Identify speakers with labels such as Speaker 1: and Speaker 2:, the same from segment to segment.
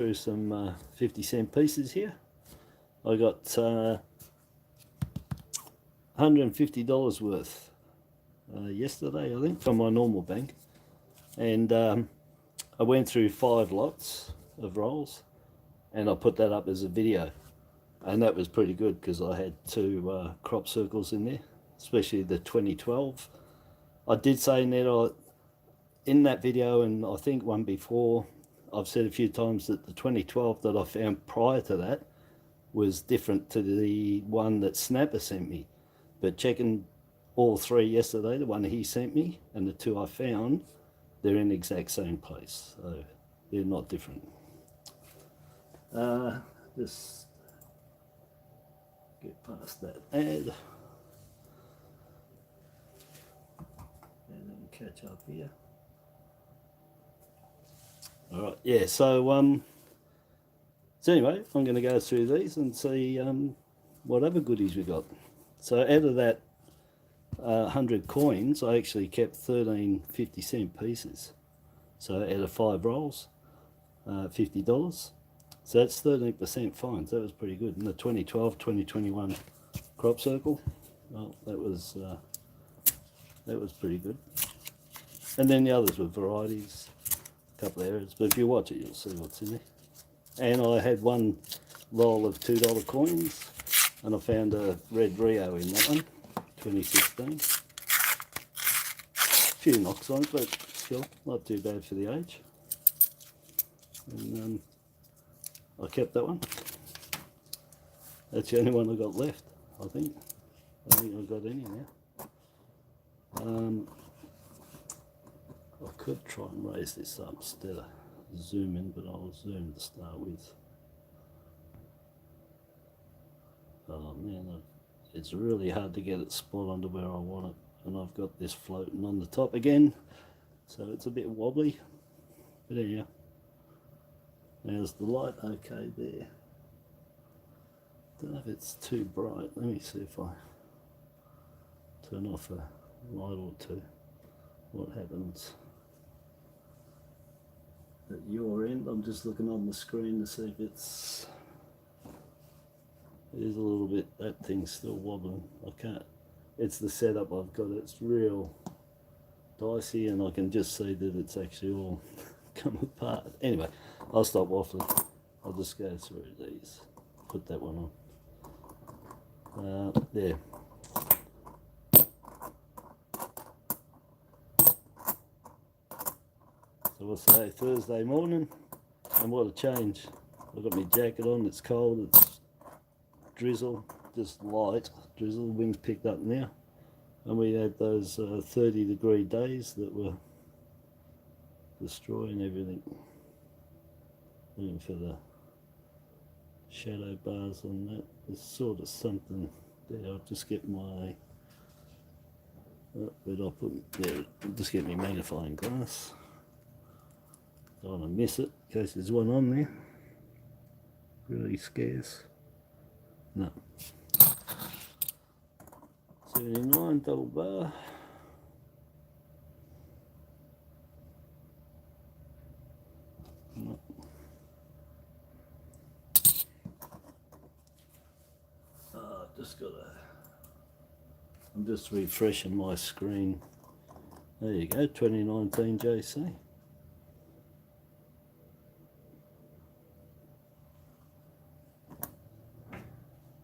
Speaker 1: through some 50-cent pieces here. I got $150 worth yesterday, I think, from my normal bank, and I went through 5 lots of rolls, and I put that up as a video, and that was pretty good because I had 2 crop circles in there, especially the 2012. I did say in that video, and I think one before, I've said a few times that the 2012 that I found prior to that was different to the one that Snapper sent me. But checking all 3 yesterday, the one he sent me and the 2 I found, they're in the exact same place, so they're not different. Just get past that ad and then catch up here. All right, yeah, so anyway, I'm going to go through these and see what other goodies we got. So out of that 100 coins, I actually kept 13 50-cent pieces. So out of 5 rolls, $50. So that's 13% fines. That was pretty good. And the 2012, 2021 crop circle, well, that was pretty good. And then the others were varieties, a couple of errors. But if you watch it, you'll see what's in there. And I had 1 roll of $2 coins, and I found a red Rio in that one, 2016. A few knocks on it, but still not too bad for the age. And I kept that one. That's the only one I got left, I think. I don't think I've got any now. I could try and raise this up instead of zoom in, but I'll zoom to start with. Oh man, it's really hard to get it spot onto where I want it, and I've got this floating on the top again, so it's a bit wobbly, but anyhow, there's the light okay there. Don't know if it's too bright. Let me see if I turn off a light or two, what happens at your end. I'm just looking on the screen to see if it is a little bit, that thing's still wobbling. I can't, it's the setup I've got, it's real dicey, and I can just see that it's actually all come apart. Anyway, I'll stop waffling. I'll just go through these. Put that one on. There. So we'll say Thursday morning, and what a change. I've got my jacket on, it's cold, it's drizzle, just light drizzle, wind's picked up now, and we had those 30-degree days that were destroying everything. Looking for the shadow bars on that. There's sort of something there. I'll just get my but I'll put there, I'll just get my magnifying glass. Don't want to miss it in case there's one on there. Really scarce. No. 79 double bar. No. I'm just refreshing my screen. There you go, 2019 JC.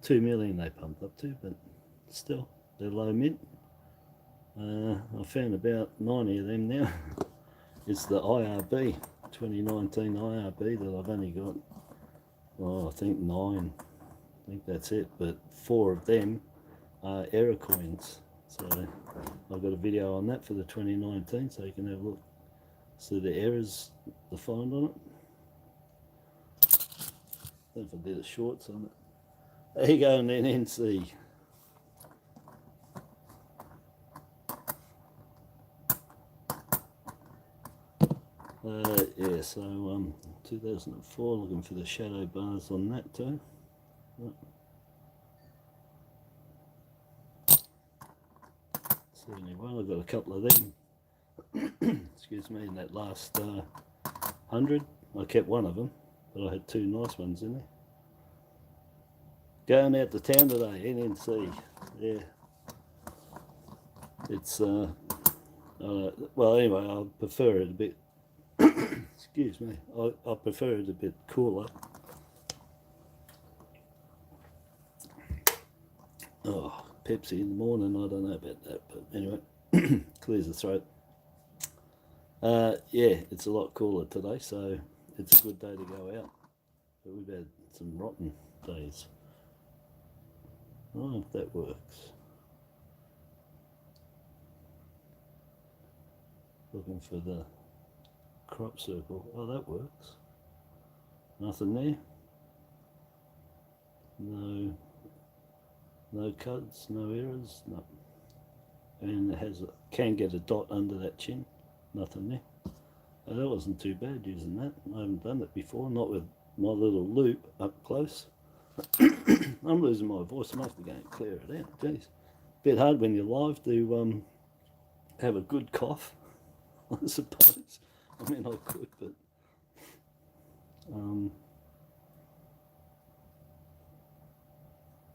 Speaker 1: $2 million they pumped up to, but still, they're low mint. I found about 90 of them now. It's the IRB, 2019 IRB that I've only got, oh, I think 9. I think that's it, but 4 of them are error coins. So I've got a video on that for the 2019, so you can have a look. See the errors defined on it. Don't know if I did the shorts on it. There you go, and then NC. Yeah, so 2004, looking for the shadow bars on that too. So anyway, I've got a couple of them. Excuse me, in that last 100. I kept one of them. but I had two nice ones in there. Going out to town today, NNC. Yeah. It's, well, anyway, I prefer it a bit, excuse me, I prefer it a bit cooler. Oh, Pepsi in the morning, I don't know about that, but anyway, clears the throat. Yeah, it's a lot cooler today, so it's a good day to go out. But we've had some rotten days. I don't know if that works. Looking for the crop circle. Oh, that works. Nothing there. No cuts, no errors, no. And it has can get a dot under that chin. Nothing there. Oh, that wasn't too bad using that. I haven't done it before, not with my little loop up close. I'm losing my voice. I'm have to go and clear it out. Jeez, bit hard when you're live to have a good cough, I suppose. I mean, I could, but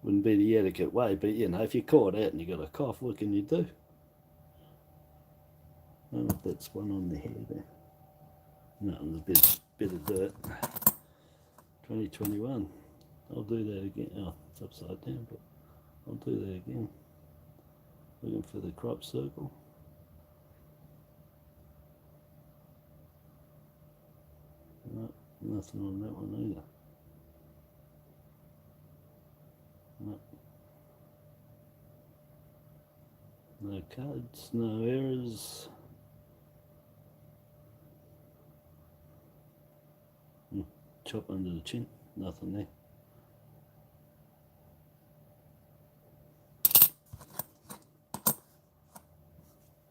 Speaker 1: wouldn't be the etiquette way. But you know, if you're caught out and you got a cough, what can you do? I don't know if that's one on the hair there. No, there's a bit of dirt. 2021. I'll do that again. Oh, it's upside down, but I'll do that again. Looking for the crop circle. No, nothing on that one either. No. No cards, no errors. Chop under the chin, nothing there.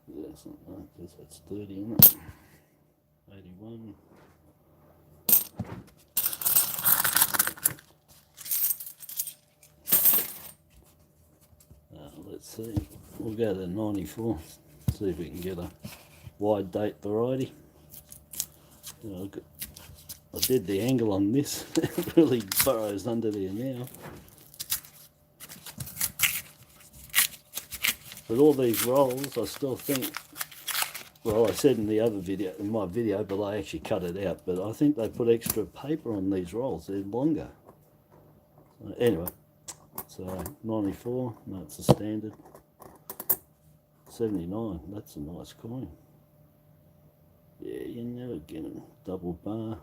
Speaker 1: Yeah, something like this, that's 30 in it. 81. Let's see, we'll go to 94, see if we can get a wide date variety. You know, I did the angle on this, it really burrows under there now. But all these rolls, I still think, well, I said in the other video, in my video, but I actually cut it out, but I think they put extra paper on these rolls, they're longer. Anyway, so 94, no, it's a standard. 79, that's a nice coin. Yeah, you never get a double bar.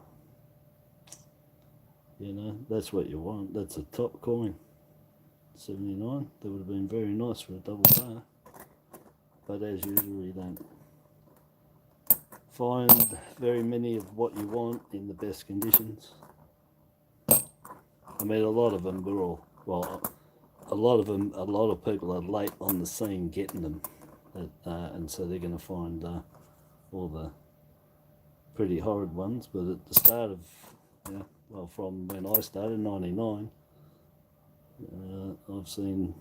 Speaker 1: You know, that's what you want. That's a top coin. 79. That would have been very nice for a double bar. But as usual, you don't find very many of what you want in the best conditions. I mean, a lot of them were all, well, a lot of people are late on the scene getting them. And so they're going to find all the pretty horrid ones. But at the start of, you know, well, from when I started, 99, I've seen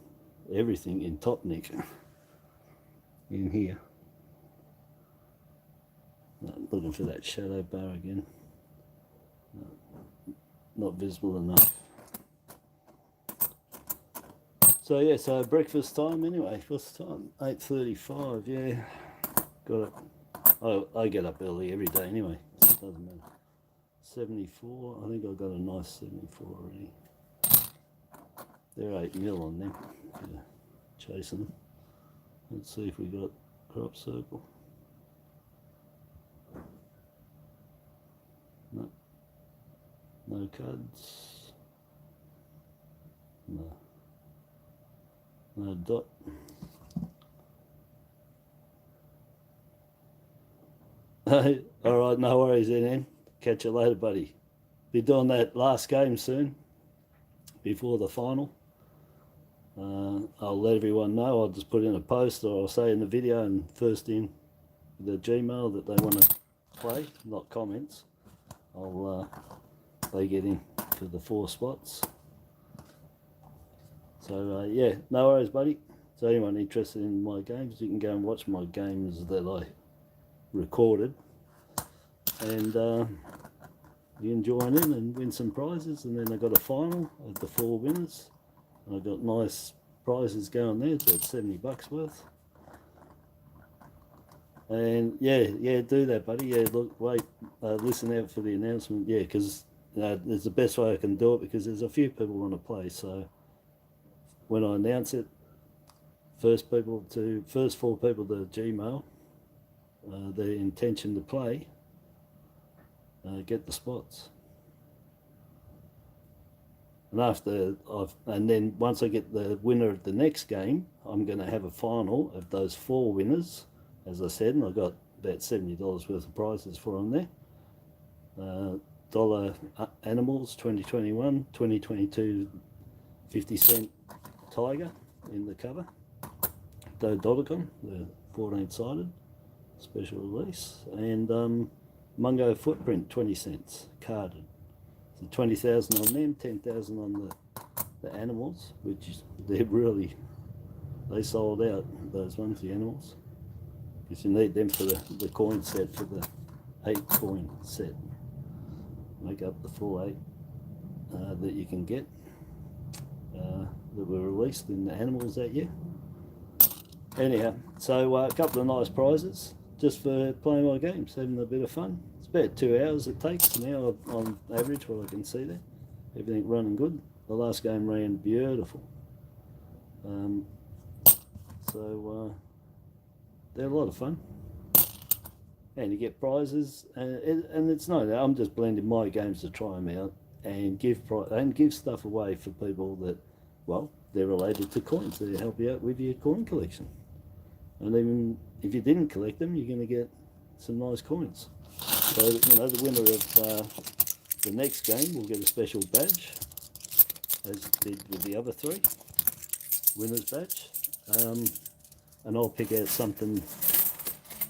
Speaker 1: everything in top nick in here. Looking for that shadow bar again. Not visible enough. So yeah, so breakfast time anyway. What's the time? 8:35. Yeah, got it. I get up early every day anyway. So it doesn't matter. 74. I think I got a nice 74 already. They're 8 mil on them. Yeah, chasing them. Let's see if we got crop circle. No. No cards. No. No dot. Alright, no worries then. Catch you later, buddy. Be doing that last game soon, before the final. I'll let everyone know. I'll just put in a post, or I'll say in the video and first in the Gmail that they want to play, not comments. They get in for the 4 spots. So yeah, no worries, buddy. So anyone interested in my games, you can go and watch my games that I recorded. And you can join in and win some prizes. And then I got a final of the 4 winners. I got nice prizes going there, about $70 worth. And yeah, do that, buddy. Yeah, look, wait, listen out for the announcement. Yeah, because it's the best way I can do it, because there's a few people want to play. So when I announce it, first 4 people to Gmail their intention to play, get the spots. And then once I get the winner of the next game, I'm going to have a final of those 4 winners, as I said, and I got about $70 worth of prizes for them there. Dollar Animals 2021, 2022 50-cent Tiger in the cover. Dodecon, the 14-sided special release, and Mungo Footprint 20 cents carded. So 20,000 on them, 10,000 on the animals, which they sold out, those ones, the animals, because you need them for the coin set, for the 8 coin set. Make up the full 8 that you can get that were released in the animals that year. Anyhow, so a couple of nice prizes just for playing my games, having a bit of fun. It's about 2 hours it takes now on average, what I can see there. Everything running good. The last game ran beautiful. So they're a lot of fun. And you get prizes, and it's not that I'm just blending my games to try them out and give stuff away for people that, well, they're related to coins. They help you out with your coin collection. And even if you didn't collect them, you're going to get some nice coins. So, you know, the winner of the next game will get a special badge, as it did with the other 3. Winner's badge. And I'll pick out something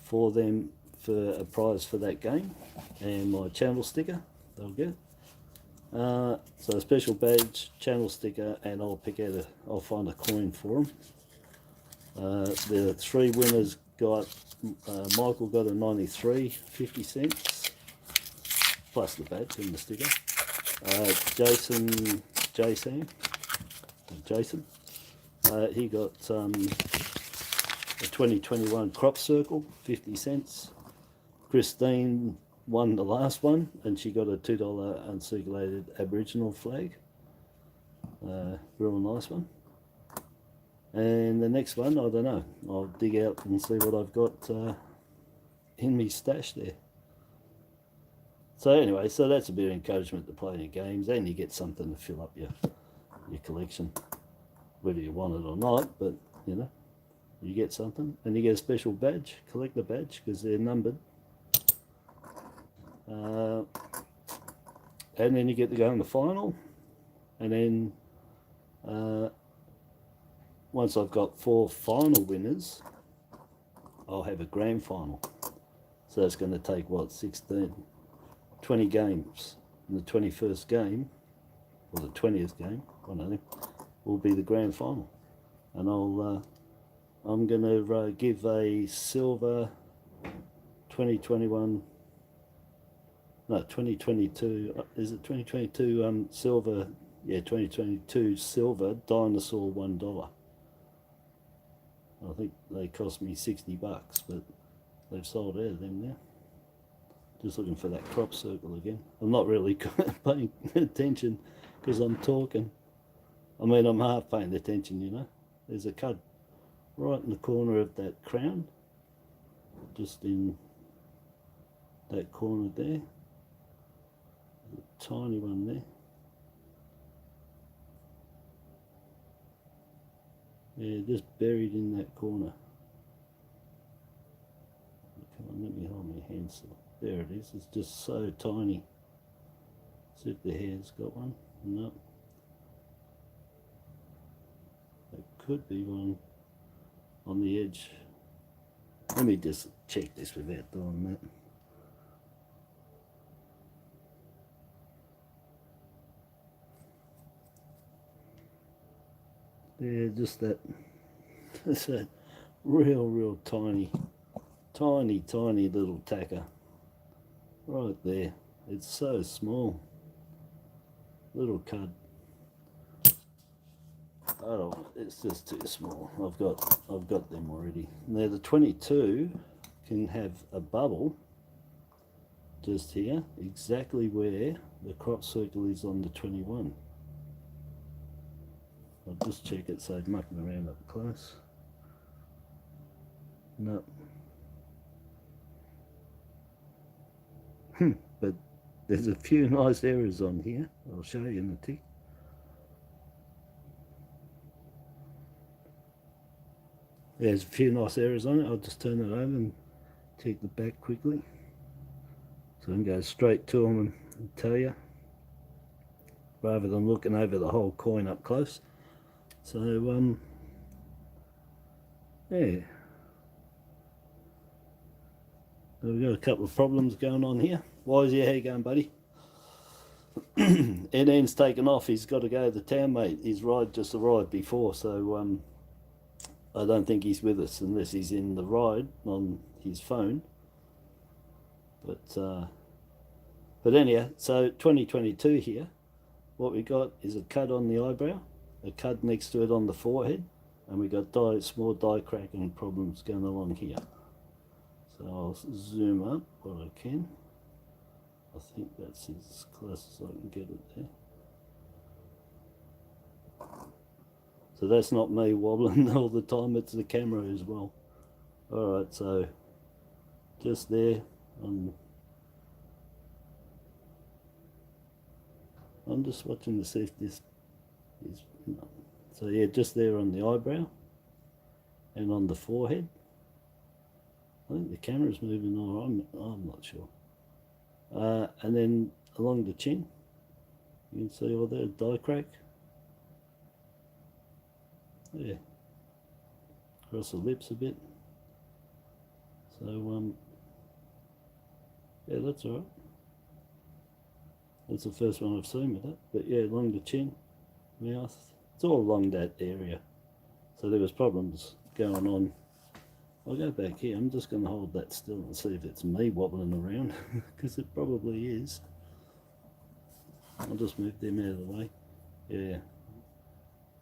Speaker 1: for them for a prize for that game, and my channel sticker they'll get. So a special badge, channel sticker, and I'll find a coin for them. The 3 winners got, Michael got a 93 50 cents plus the badge and the sticker. Jason, he got a 2021 crop circle, 50 cents. Christine won the last one, and she got a $2 uncirculated Aboriginal flag. Real nice one. And the next one, I don't know. I'll dig out and see what I've got in me stash there. So anyway, so that's a bit of encouragement to play your games, and you get something to fill up your collection, whether you want it or not. But you know, you get something, and you get a special badge. Collect the badge because they're numbered. And then you get to go in the final, and then once I've got 4 final winners, I'll have a grand final. So it's going to take, what, 20 games. And the 21st game, or the 20th game, one of them, will be the grand final. And I'm going to give a silver 2022, is it 2022 silver, yeah, 2022 silver dinosaur $1. I think they cost me $60, but they've sold out of them now. Just looking for that crop circle again. I'm not really paying attention because I'm talking. I mean, I'm half paying attention, you know. There's a cut right in the corner of that crown, just in that corner there. There's a tiny one there. Yeah, just buried in that corner. Come on, let me hold my hand still. There it is. It's just so tiny. See if the hair's got one. No. There could be one on the edge. Let me just check this without doing that. Yeah, just that. It's that real tiny little tacker right there. It's so small. Little cud. I don't. It's just too small. I've got them already. Now the 22 can have a bubble just here, exactly where the crop circle is on the 21. I'll just check it, so mucking around up close. No. But there's a few nice errors on here. I'll show you in a tick. There's a few nice errors on it. I'll just turn it over and take the back quickly, so I can go straight to them and tell you, rather than looking over the whole coin up close. So yeah, we've got a couple of problems going on here. Wisey, how you going, buddy? Ian's taken off. He's got to go to town, mate. His ride just arrived before, so I don't think he's with us unless he's in the ride on his phone. But anyhow, so 2022 here, what we got is a cud on the eyebrow, a cud next to it on the forehead, and we got small die cracking problems going along here. So I'll zoom up what I can. I think that's as close as I can get it there. So that's not me wobbling all the time, it's the camera as well. Alright, so just there, I'm just watching to see if this is, no. So yeah, just there on the eyebrow and on the forehead. I think the camera's moving, or I'm not sure. And then along the chin, you can see all that die crack. Yeah, across the lips a bit. So yeah, that's all right. That's the first one I've seen with that. But yeah, along the chin, mouth, it's all along that area. So there was problems going on. I'll go back here. I'm just going to hold that still and see if it's me wobbling around, because it probably is. I'll just move them out of the way. Yeah.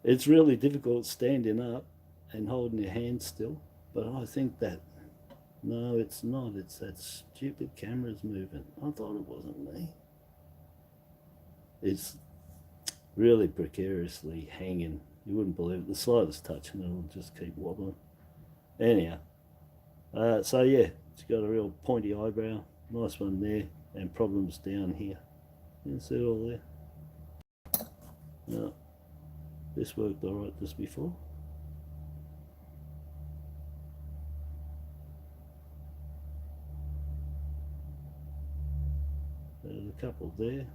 Speaker 1: It's really difficult standing up and holding your hand still, but I think that, no, it's not. It's that stupid camera's moving. I thought it wasn't me. It's really precariously hanging. You wouldn't believe it. The slightest touch and it'll just keep wobbling. Anyhow, so yeah, it's got a real pointy eyebrow, nice one there, and problems down here. You can see it all there. Now, this worked alright just before. There's a couple there.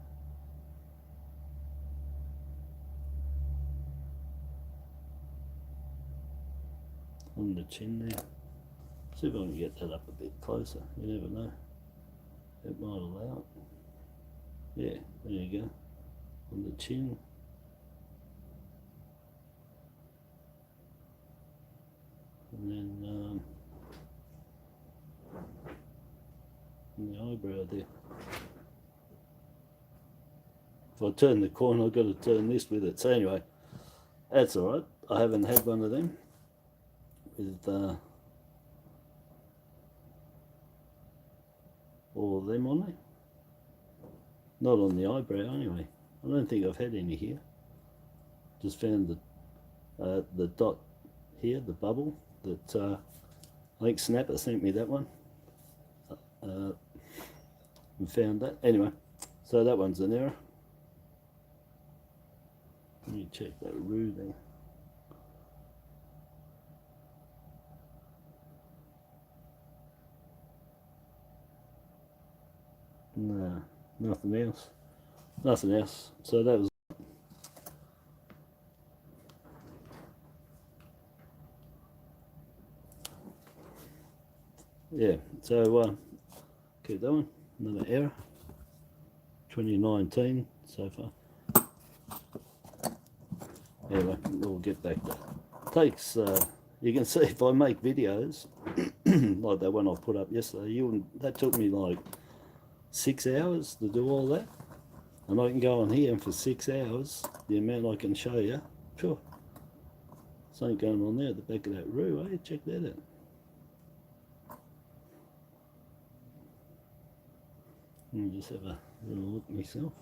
Speaker 1: On the chin there. See if I can get that up a bit closer. You never know. It might allow it. Yeah, there you go. On the chin. And then on the eyebrow there. If I turn the coin, I've got to turn this with it. So anyway, that's alright. I haven't had one of them with all of them on there. Not on the eyebrow anyway. I don't think I've had any here. Just found the dot here, the bubble that I think Snapper sent me that one. And found that. Anyway, so that one's an error. Let me check that roux there. No, nothing else. Nothing else. So that was. Yeah, so keep that one. Another error. 2019 so far. Anyway, we'll get back to it. Takes, you can see if I make videos, like that one I put up yesterday, that took me like 6 hours to do all that. And I can go on here and for 6 hours, the amount I can show you, sure. Something going on there at the back of that roo, eh? Check that out. Let me just have a little look myself.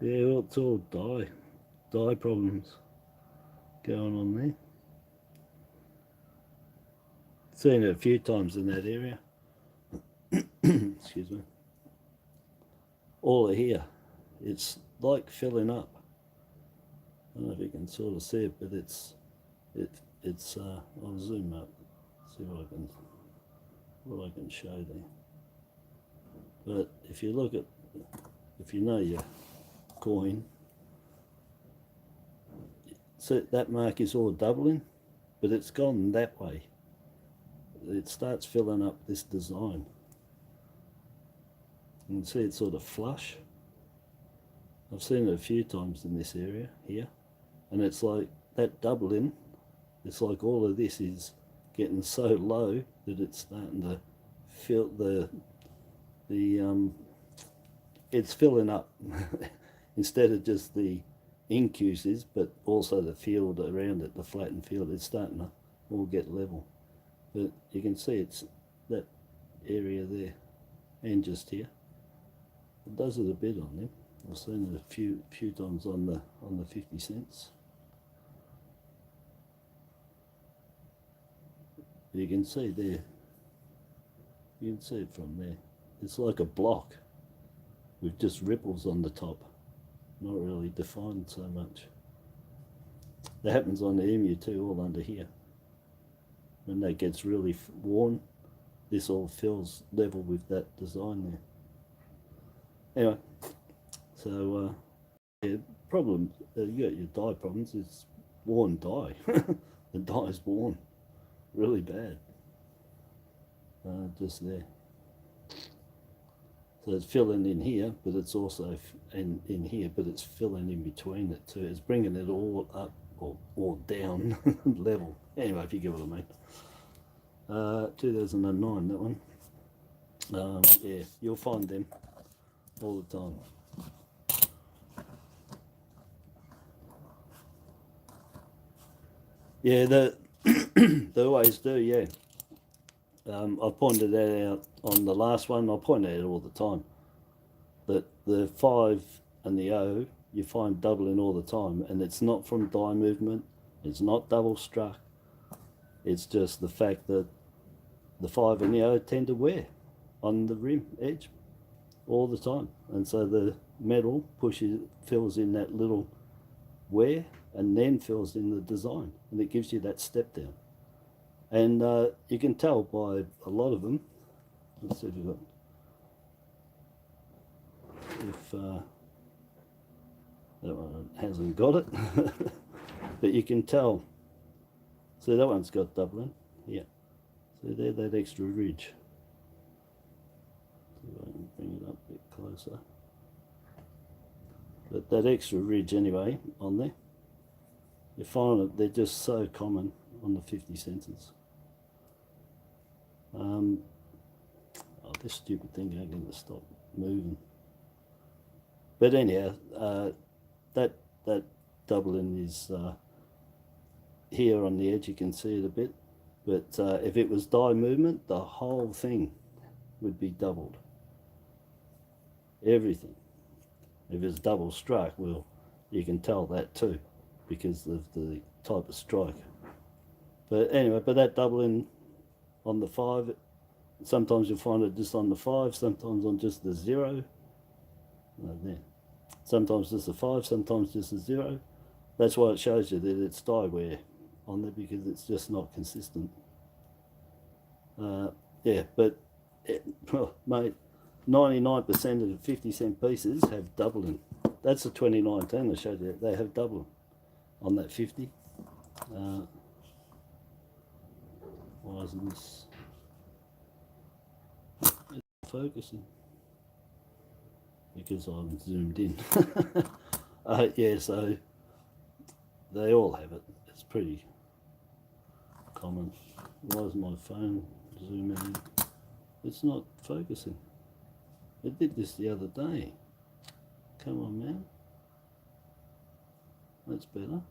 Speaker 1: Yeah, well, it's all dye problems going on there. Seen it a few times in that area. Excuse me. All of here, it's like filling up. I don't know if you can sort of see it, but it's I'll zoom up, see what I can show there. But if you look at, if you know your coin, so that mark is all doubling, but it's gone that way. It starts filling up this design. You can see it's sort of flush. I've seen it a few times in this area here, and it's like that doubling. It's like all of this is getting so low that it's starting to fill it's filling up instead of just the incuses, but also the field around it, the flattened field. It's starting to all get level. But you can see it's that area there and just here. It does it a bit on them. I've seen it a few times on the 50 cents. You can see there. You can see it from there. It's like a block with just ripples on the top, not really defined so much. That happens on the emu too, all under here. When that gets really worn, this all fills level with that design there. Anyway, so yeah, problem, you got your dye problems, it's worn dye. The dye is worn really bad, just there. So it's filling in here, but it's also in here, but it's filling in between it too. It's bringing it all up or down level. Anyway, if you get what I mean. 2009, that one. Yeah, you'll find them all the time. Yeah, they always do, yeah. I pointed that out on the last one. I point it out all the time. That the 5 and the O, you find doubling all the time, and it's not from die movement. It's not double struck. It's just the fact that the 5 and the O tend to wear on the rim edge all the time, and so the metal fills in that little wear, and then fills in the design, and it gives you that step down. And you can tell by a lot of them. Let's see if you've got, if that one hasn't got it, but you can tell. So that one's got doubling, yeah. So there, that extra ridge. See if I can bring it up a bit closer. But that extra ridge anyway on there, you find that they're just so common on the 50 cents. Oh, this stupid thing ain't going to stop moving. But anyhow, that doubling is here on the edge. You can see it a bit. But if it was die movement, the whole thing would be doubled. Everything. If it's double strike, well, you can tell that too, because of the type of strike. But anyway, but that doubling on the 5, sometimes you'll find it just on the 5, sometimes on just the 0. There. Sometimes just a 5, sometimes just a 0. That's why it shows you that it's die wear on there, because it's just not consistent. Yeah, but well, mate, 99% of the 50 cent pieces have doubling. That's the 2019 I showed you. They have doubling on that 50. Why isn't this focusing? Because I'm zoomed in. Yeah, so they all have it. It's pretty comment. Why is my phone zooming in? It's not focusing. It did this the other day. Come on, man. That's better.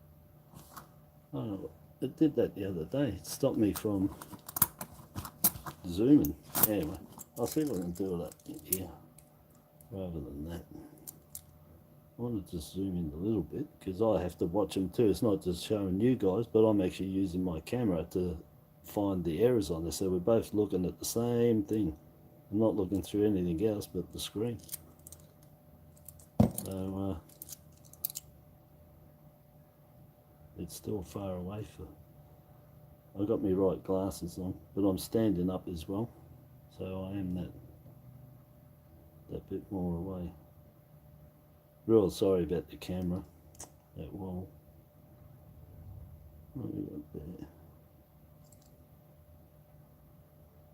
Speaker 1: Oh, it did that the other day. It stopped me from zooming. Anyway, I'll see if I can do it up here rather than that. I want to just zoom in a little bit because I have to watch them too. It's not just showing you guys, but I'm actually using my camera to find the errors on this. So we're both looking at the same thing. I'm not looking through anything else but the screen. So it's still far away for. I got my right glasses on, but I'm standing up as well, so I am that bit more away. Real sorry about the camera. That wall. What have we got there?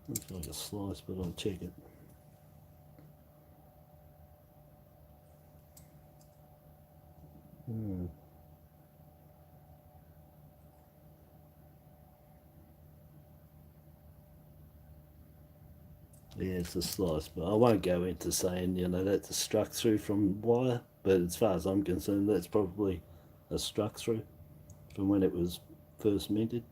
Speaker 1: Looks like a slice, but I'll check it. Yeah, it's a slice, but I won't go into saying, you know, that's a struck through from wire, but as far as I'm concerned, that's probably a struck through from when it was first minted.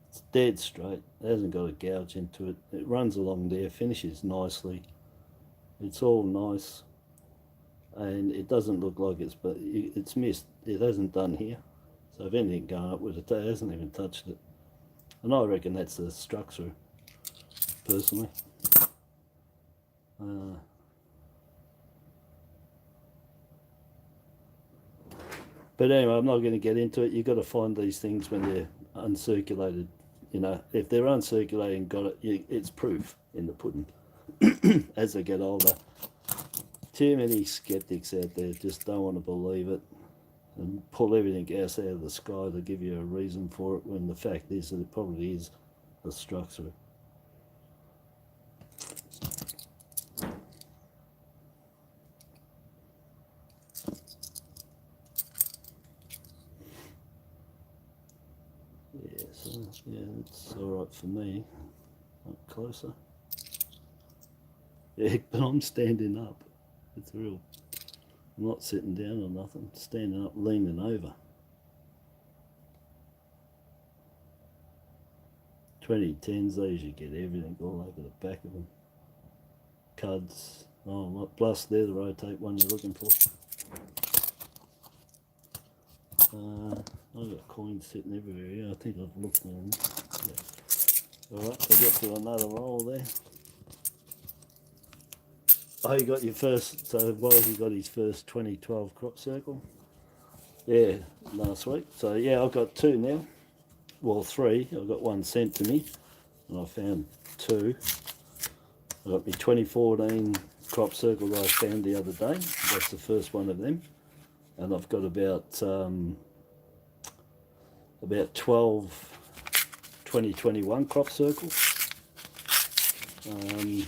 Speaker 1: It's dead straight, it hasn't got a gouge into it. It runs along there, finishes nicely. It's all nice, and it doesn't look like it's missed. It hasn't done here, so if anything going up with it, it hasn't even touched it. And I reckon that's a struck through, personally. But anyway, I'm not going to get into it. You've got to find these things when they're uncirculated. You know, if they're uncirculated, it's proof in the pudding. As they get older, too many skeptics out there just don't want to believe it and pull everything else out of the sky to give you a reason for it, when the fact is that it probably is a structure. Yeah, so yeah, it's alright for me. Up closer. Yeah, but I'm standing up. It's real. I'm not sitting down or nothing. Standing up, leaning over. 2010s, they usually get everything all over the back of them. Cuds. Oh, plus they're the rotate one you're looking for. I've got coins sitting everywhere here. I think I've looked at them. Yeah. Alright, we'll get to another roll there. Oh, you got your first, so Wozzy got his first 2012 crop circle. Yeah, last week. So yeah, I've got two now. Well, three. I've got one sent to me, and I found two. I got my 2014 crop circle that I found the other day. That's the first one of them. And I've got about 12 2021 crop circles. And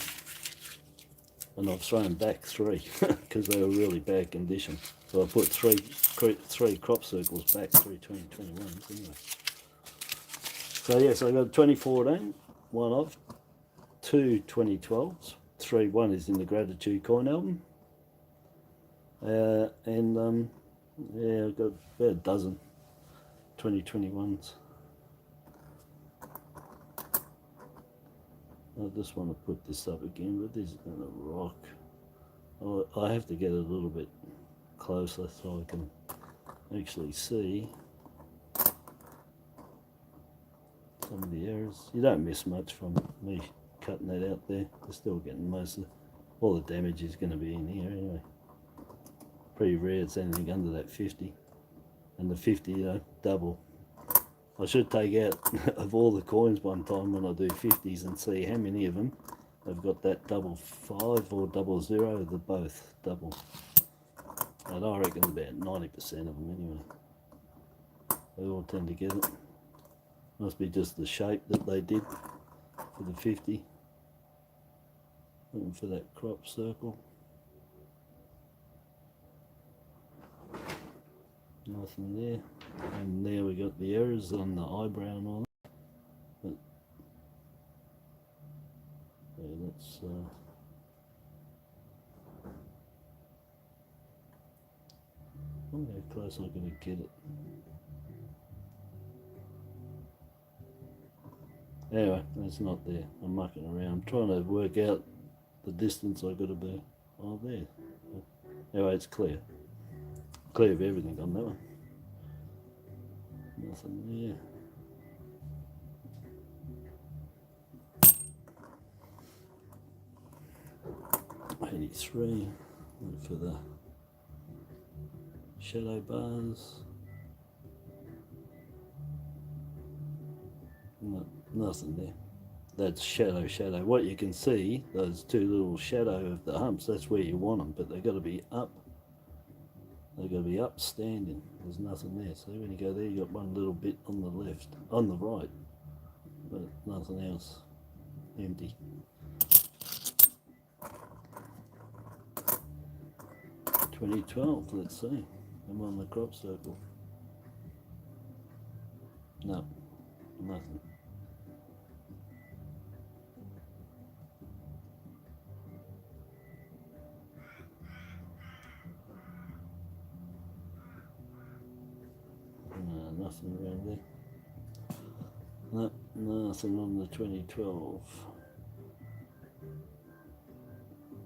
Speaker 1: I've thrown back three because they were really bad condition. So I put three crop circles back, 2021s anyway. So yes, I got 2014, one of, two 2012s, one is in the Gratitude coin album. And yeah, I've got about a dozen 2021s. I just want to put this up again, but this is going to rock. I have to get it a little bit closer so I can actually see some of the errors. You don't miss much from me cutting that out there. You're still getting most of all the damage is going to be in here anyway. Pretty rare it's anything under that 50, and the 50, you know, double. I should take out of all the coins one time when I do 50s and see how many of them have got that 55 or 00. They're both double. And I reckon about 90% of them anyway. They all tend to get it. Must be just the shape that they did for the 50. Looking for that crop circle. Nothing there. And there we got the errors on the eyebrow and all that. It's I wonder how close I'm going to get it. Anyway, it's not there. I'm mucking around. I'm trying to work out the distance I've got to be. Oh, there. Anyway, it's clear. Clear of everything on that one. Nothing there. $83. Look for the shadow bars. No, nothing there. That's shadow. What you can see, those two little shadow of the humps, that's where you want them, but they've got to be up. They've got to be up standing. There's nothing there. So when you go there, you got one little bit on the left, on the right, but nothing else. Empty. $20.12. Let's see. I'm on the crop circle. No, nothing. Nothing around there. No, nothing on the 2012.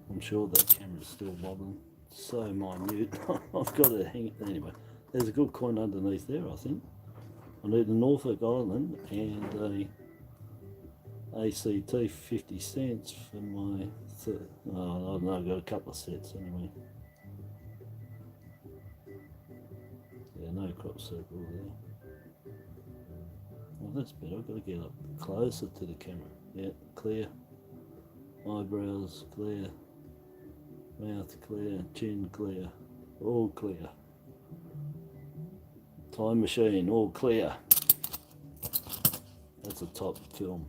Speaker 1: I'm sure that camera's still wobbling. So minute. I've got to hang it anyway. There's a good coin underneath there, I think. I need a Norfolk Island and a ACT 50 cents for my third. Oh, I don't know, I've got a couple of sets anyway. Yeah, no crop circle there. Well, that's better. I've got to get up closer to the camera. Yeah, clear. Eyebrows clear. Mouth clear. Chin clear. All clear. Time machine, all clear. That's a top film.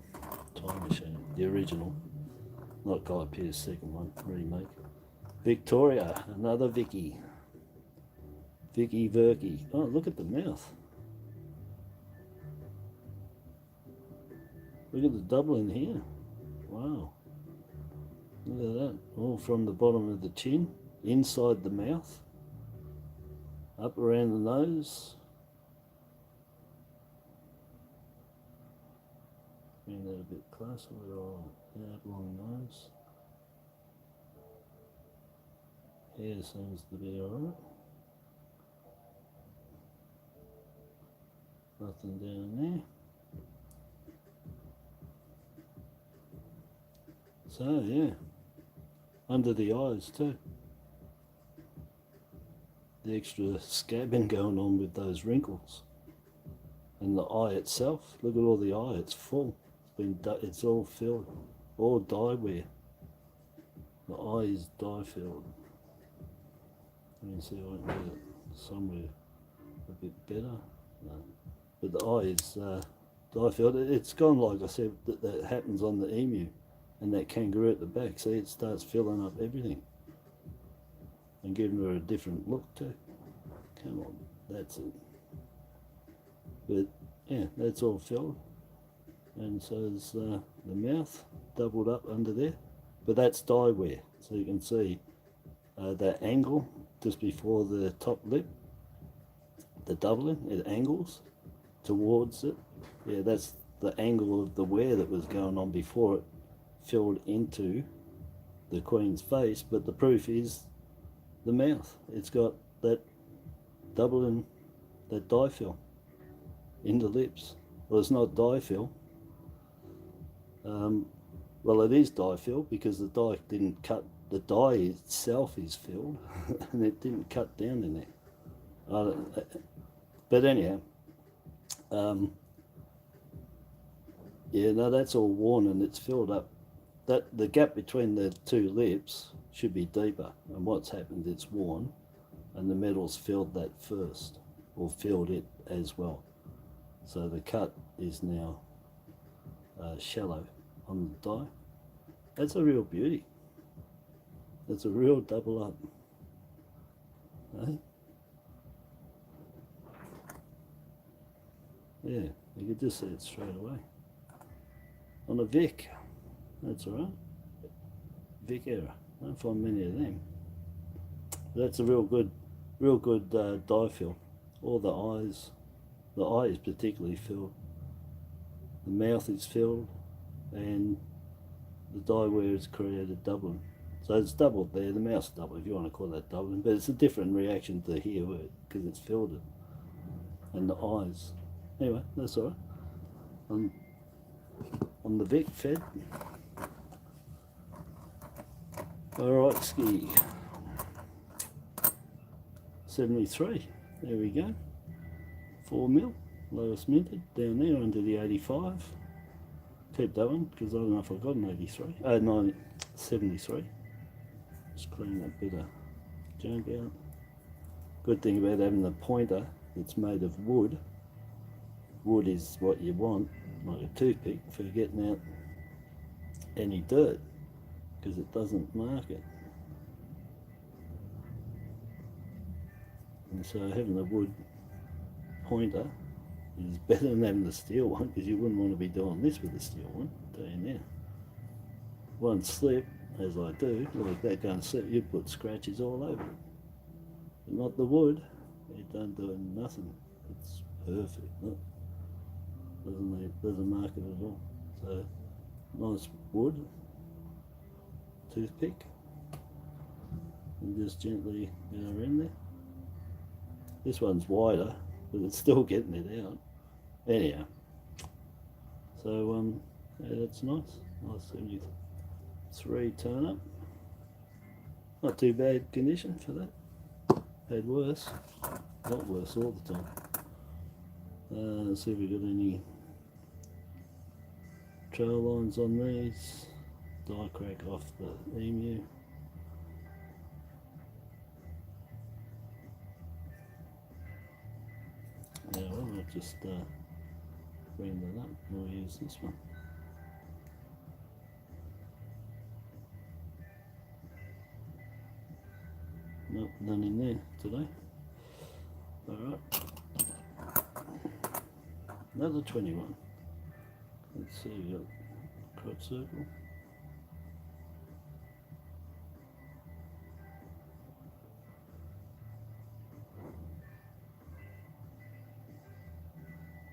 Speaker 1: Time machine, the original. Not Guy Pearce's second one, remake. Victoria, another Vicky. Vicky Verky. Oh, look at the mouth. Look at the double in here. Wow. Look at that. All from the bottom of the chin, inside the mouth, up around the nose. Bring that a bit closer. We're all out along the nose. Hair seems to be alright. Nothing down there. So yeah, under the eyes too. The extra scabbing going on with those wrinkles. And the eye itself, look at all the eye, it's full. It's all filled, all dye wear. The eye is dye filled. Let me see if I can get it somewhere a bit better. No. But the eye is dye filled. It's gone, like I said, that happens on the emu and that kangaroo at the back. See, it starts filling up everything and giving her a different look too. Come on, that's it. But yeah, that's all filled. And so is the mouth doubled up under there. But that's dye wear. So you can see that angle just before the top lip, the doubling, it angles towards it. Yeah, that's the angle of the wear that was going on before it filled into the Queen's face. But the proof is the mouth. It's got that doubling, that dye fill in the lips. Well, it's not dye fill. Well, it is dye fill because the dye didn't cut. The dye itself is filled, and it didn't cut down in there. But anyhow, yeah, no, that's all worn and it's filled up. That the gap between the two lips should be deeper, and what's happened? It's worn, and the metal's filled that first, or filled it as well. So the cut is now shallow on the dye. That's a real beauty. That's a real double up. Eh? Yeah, you could just see it straight away. On a Vic, that's all right. Vic error. I don't find many of them. That's a real good dye fill. All the eye is particularly filled. The mouth is filled, and the dye wear is created doubling. So it's doubled there. The mouth's doubled, if you want to call that doubling, but it's a different reaction to here because it's filled it, and the eyes. Anyway, that's all right. On the Vic fed. Alright, ski. 73. There we go. 4 mil. Lowest minted. Down there under the 85. Keep that one because I don't know if I've got an 83. 73. Just clean that bit of junk out. Good thing about having the pointer that's made of wood. Wood is what you want, like a toothpick, for getting out any dirt, because it doesn't mark it. And so having the wood pointer is better than having the steel one, because you wouldn't want to be doing this with the steel one, I'll tell you now. One slip, as I do, like that going slip, you put scratches all over it. But not the wood, it don't do nothing. It's perfect. Look. Doesn't mark it at all. So nice wood toothpick, and just gently go around there. This one's wider, but it's still getting it out. Anyhow, so yeah, that's nice. Nice 73 turn up. Not too bad condition for that. Had worse, not worse all the time. Let's see if we got any trail lines on these. Die crack off the emu. Yeah, well, I'll just bring that up. We'll use this one. Nope, none in there today. Alright. Another 21. Let's see, we got crop circle.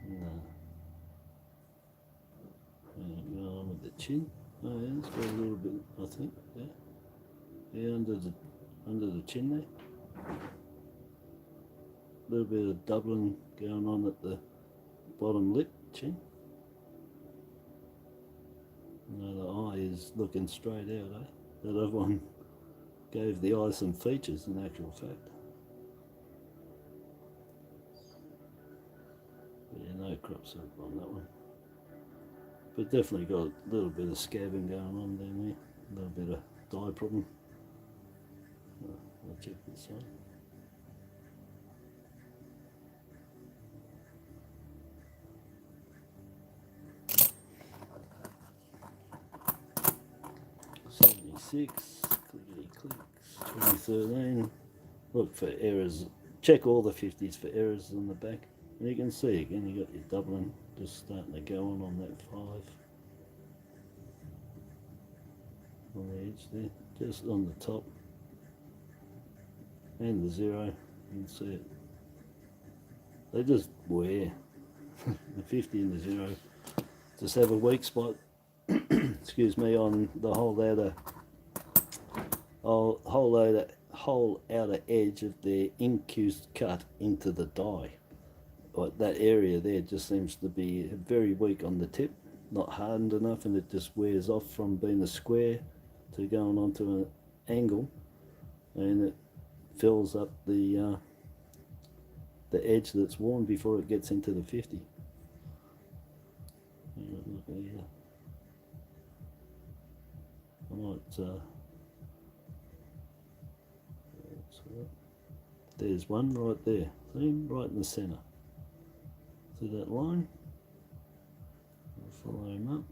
Speaker 1: No. And go on with the chin. Oh yeah, it's got a little bit, I think, there. Yeah, under the chin there. A little bit of doubling going on at the bottom lip chin. No, the eye is looking straight out, eh? That other one gave the eye some features in actual fact. But yeah, no crop circle on that one. But definitely got a little bit of scabbing going on down there. A little bit of dye problem. I'll check this one. Clickety clicks, 2013. Look for errors. Check all the 50s for errors on the back. And you can see again, you got your doubling just starting to go on that 5. On the edge there, just on the top. And the 0, you can see it. They just wear. The 50 and the 0 just have a weak spot. Excuse me, on the whole outer edge of the incused cut into the die. But that area there just seems to be very weak on the tip, not hardened enough, and it just wears off from being a square to going onto an angle, and it fills up the edge that's worn before it gets into the 50. Look at here. I might there's one right there. See, right in the centre. See that line? I'll follow him up.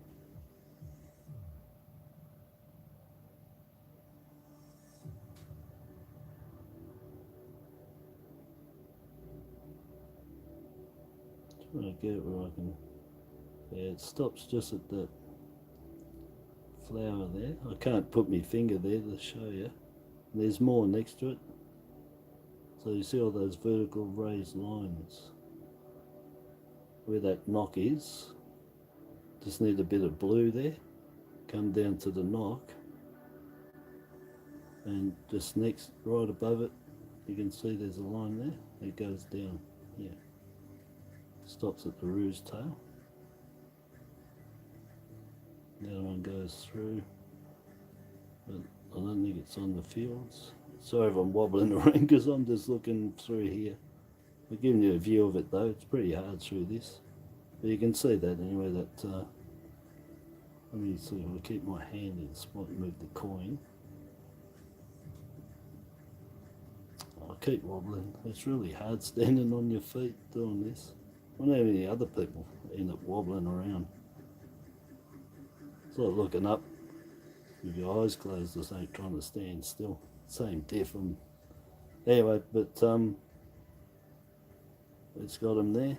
Speaker 1: Trying to get it where I can. Yeah, it stops just at that flower there. I can't put my finger there to show you. There's more next to it. So you see all those vertical raised lines where that knock is. Just need a bit of blue there. Come down to the knock, and just next, right above it, you can see there's a line there. It goes down here. Stops at the roo's tail. The other one goes through, but I don't think it's on the fields. Sorry if I'm wobbling around because I'm just looking through here. I'm giving you a view of it though. It's pretty hard through this, but you can see that anyway. That let me see if I keep my hand in the spot and move the coin. I keep wobbling. It's really hard standing on your feet doing this. I don't know how many other people end up wobbling around. It's like looking up with your eyes closed or something, trying to stand still. Same diff. Anyway, but it's got them there.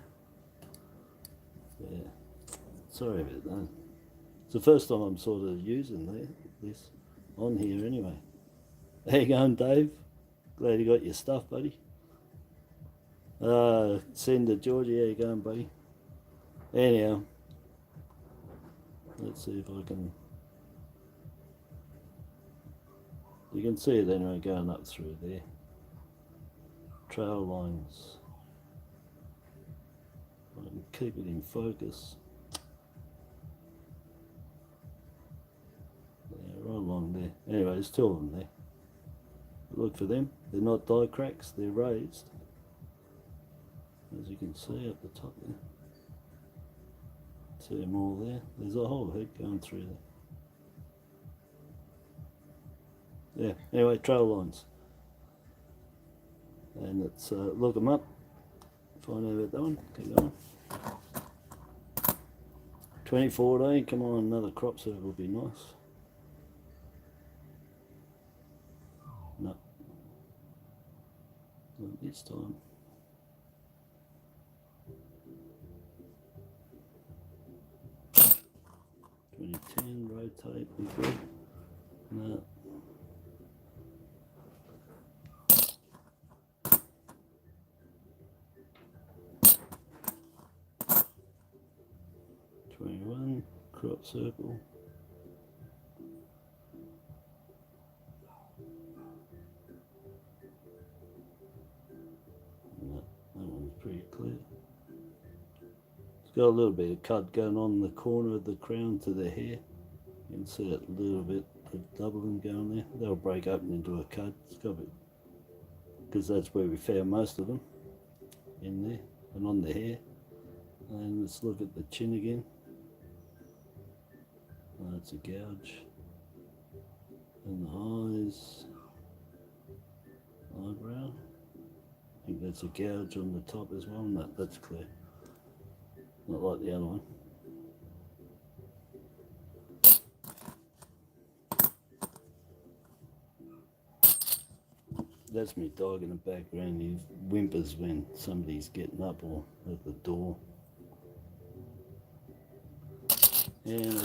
Speaker 1: Yeah. Sorry about that. It's the first time I'm sort of using this on here anyway. How you going, Dave? Glad you got your stuff, buddy. Send to Georgie, how you going, buddy? Anyhow, let's see if I can. You can see it anyway going up through there. Trail lines. I can keep it in focus. Yeah, right along there. Anyway, there's two of them there. Look for them. They're not die cracks, they're raised. As you can see up the top there. See them all there. There's a whole heap going through there. Yeah, anyway, trail lines. And let's look them up. Find out about that one. Keep going. 2014, come on, another crop circle would be nice. No. Not this time. Rotate, be good. No. Crop circle. No, that one's pretty clear. It's got a little bit of cut going on in the corner of the crown to the hair. You can see that little bit of doubling going there. They'll break open into a cud. It's got a bit, because that's where we found most of them, in there and on the hair. And let's look at the chin again. That's a gouge. And the eyes, eyebrow. I think that's a gouge on the top as well. No, that's clear. Not like the other one. That's me dog in the background. He whimpers when somebody's getting up or at the door. And I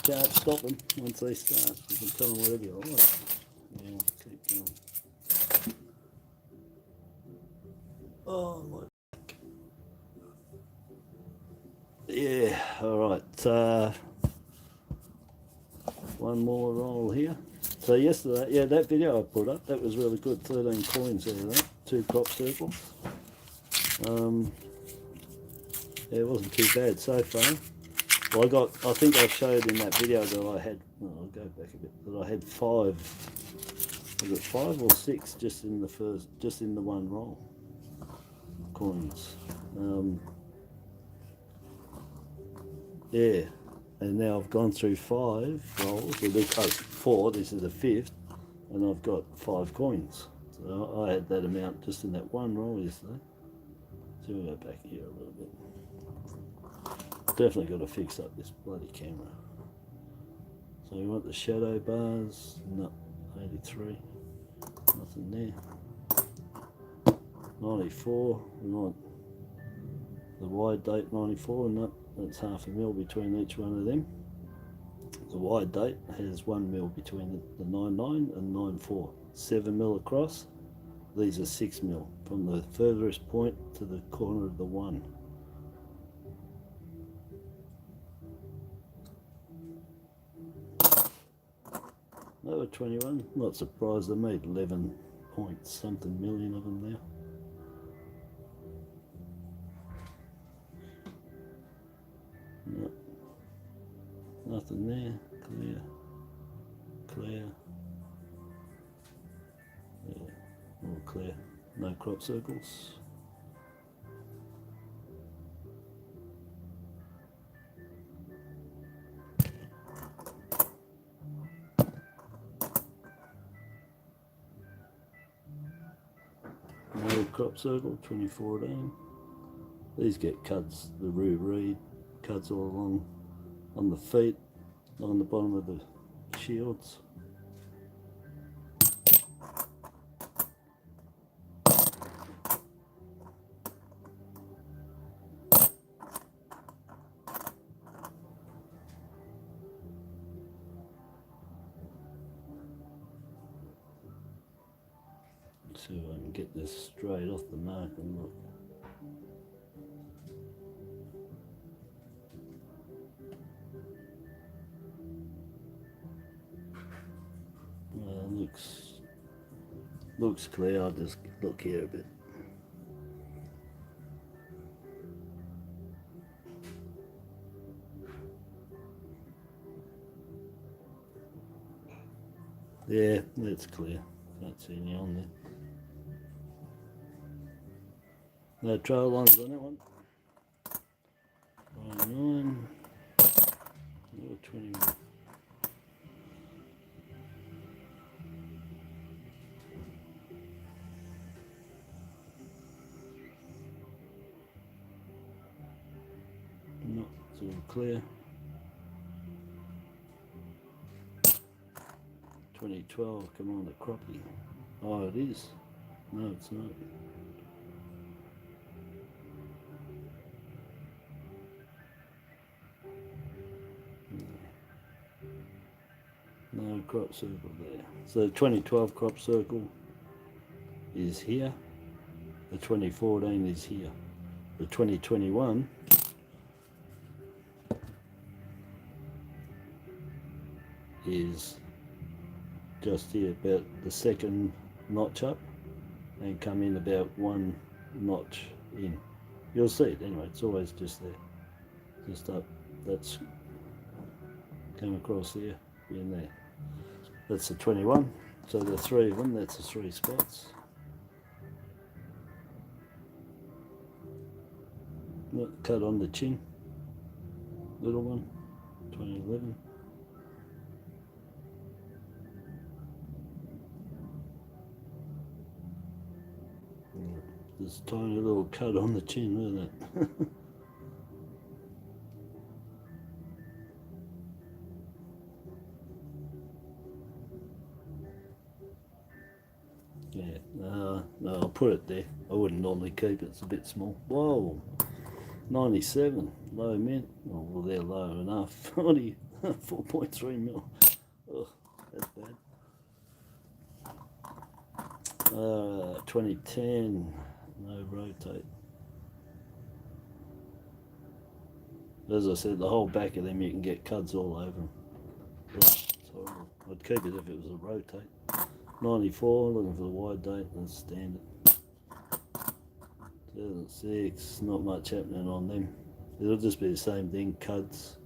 Speaker 1: can't stop them once they start. You can tell them whatever you like. Yeah, keep going. Oh my. Yeah, alright. One more roll here. So yesterday, yeah, that video I put up, that was really good. 13 coins out of that. 2 crop circles. Yeah, it wasn't too bad so far. Well, I think I showed in that video that I had, I'll go back a bit, that I had 5, was it 5 or 6 just in the one roll, coins. Yeah, and now I've gone through 5 rolls, well, 4, this is the 5th, and I've got 5 coins. So I had that amount just in that one roll yesterday. So we'll go back here a little bit. Definitely got to fix up this bloody camera. So we want the shadow bars, no, 83, nothing there. 94, we want the wide date 94, and that's half a mil between each one of them. The wide date has 1 mil between the 9.9 and 9.4. 7 mil across. These are 6 mil from the furthest point to the corner of the 1. Another 21. Not surprised, they made 11 point something million of them now. No, nothing there. Clear. Clear. Yeah, all clear. No crop circles. No crop circle, 2014. These get cuds, the roo reed, cuds all along on the feet, on the bottom of the shields. See if I can get this straight off the mark and look. Looks clear. I'll just look here a bit. Yeah, that's clear. Can't see any on there. No trail lines on that one. 29. 21. No, it's all clear. 2012, come on, the crappie. Oh, it is. No, it's not. No crop circle there. So the 2012 crop circle is here. The 2014 is here. The 2021 is just here, about the second notch up, and come in about 1 notch in. You'll see it anyway, it's always just there, just up. That's come across there, in there. That's the 21, so the 3 of them, that's the 3 spots. Cut on the chin, little one, 2011. This tiny little cut on the chin, isn't it? Yeah, no, I'll put it there. I wouldn't normally keep it, it's a bit small. Whoa, 97, low mint. Oh, well, they're low enough. 4.3 mil. Oh, that's bad. 2010, no rotate. As I said, the whole back of them you can get cuds all over them. Oh, it's horrible. I'd keep it if it was a rotate. 94, looking for the wide date, that's standard. 2006, not much happening on them. It'll just be the same thing, cuds,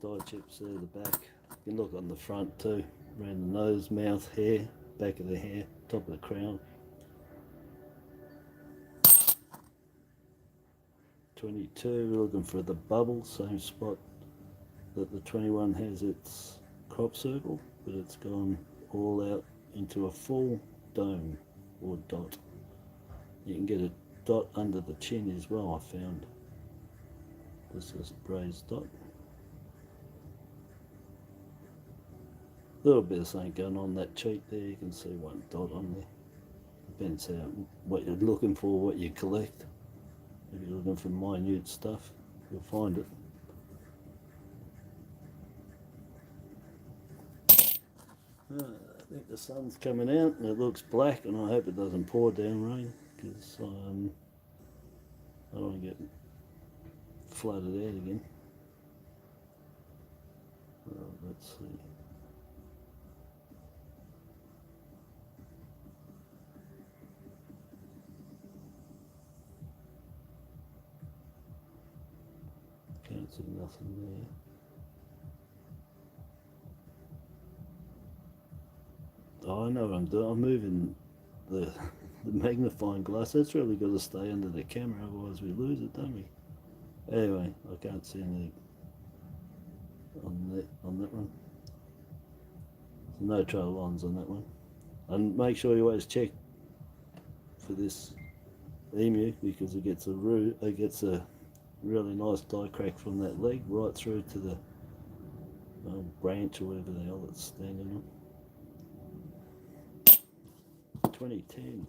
Speaker 1: die chips there at the back. You can look on the front too, around the nose, mouth, hair, back of the hair, top of the crown. 22, we're looking for the bubble, same spot that the 21 has its crop circle, but it's gone all out into a full dome or dot. You can get a dot under the chin as well, I found. This is a raised dot. A little bit of something going on that cheek there, you can see 1 dot on there. Depends how, what you're looking for, what you collect. If you're looking for minute stuff, you'll find it. I think the sun's coming out and it looks black, and I hope it doesn't pour down rain, because I don't want to get flooded out again. Well, let's see. Can't see nothing there. Oh, I know what I'm doing. I'm moving the magnifying glass. That's really got to stay under the camera, otherwise we lose it, don't we? Anyway, I can't see anything on that one. There's no trail lines on that one. And make sure you always check for this emu, because it gets a really nice die crack from that leg right through to the branch or whatever the hell it's standing on. 2010.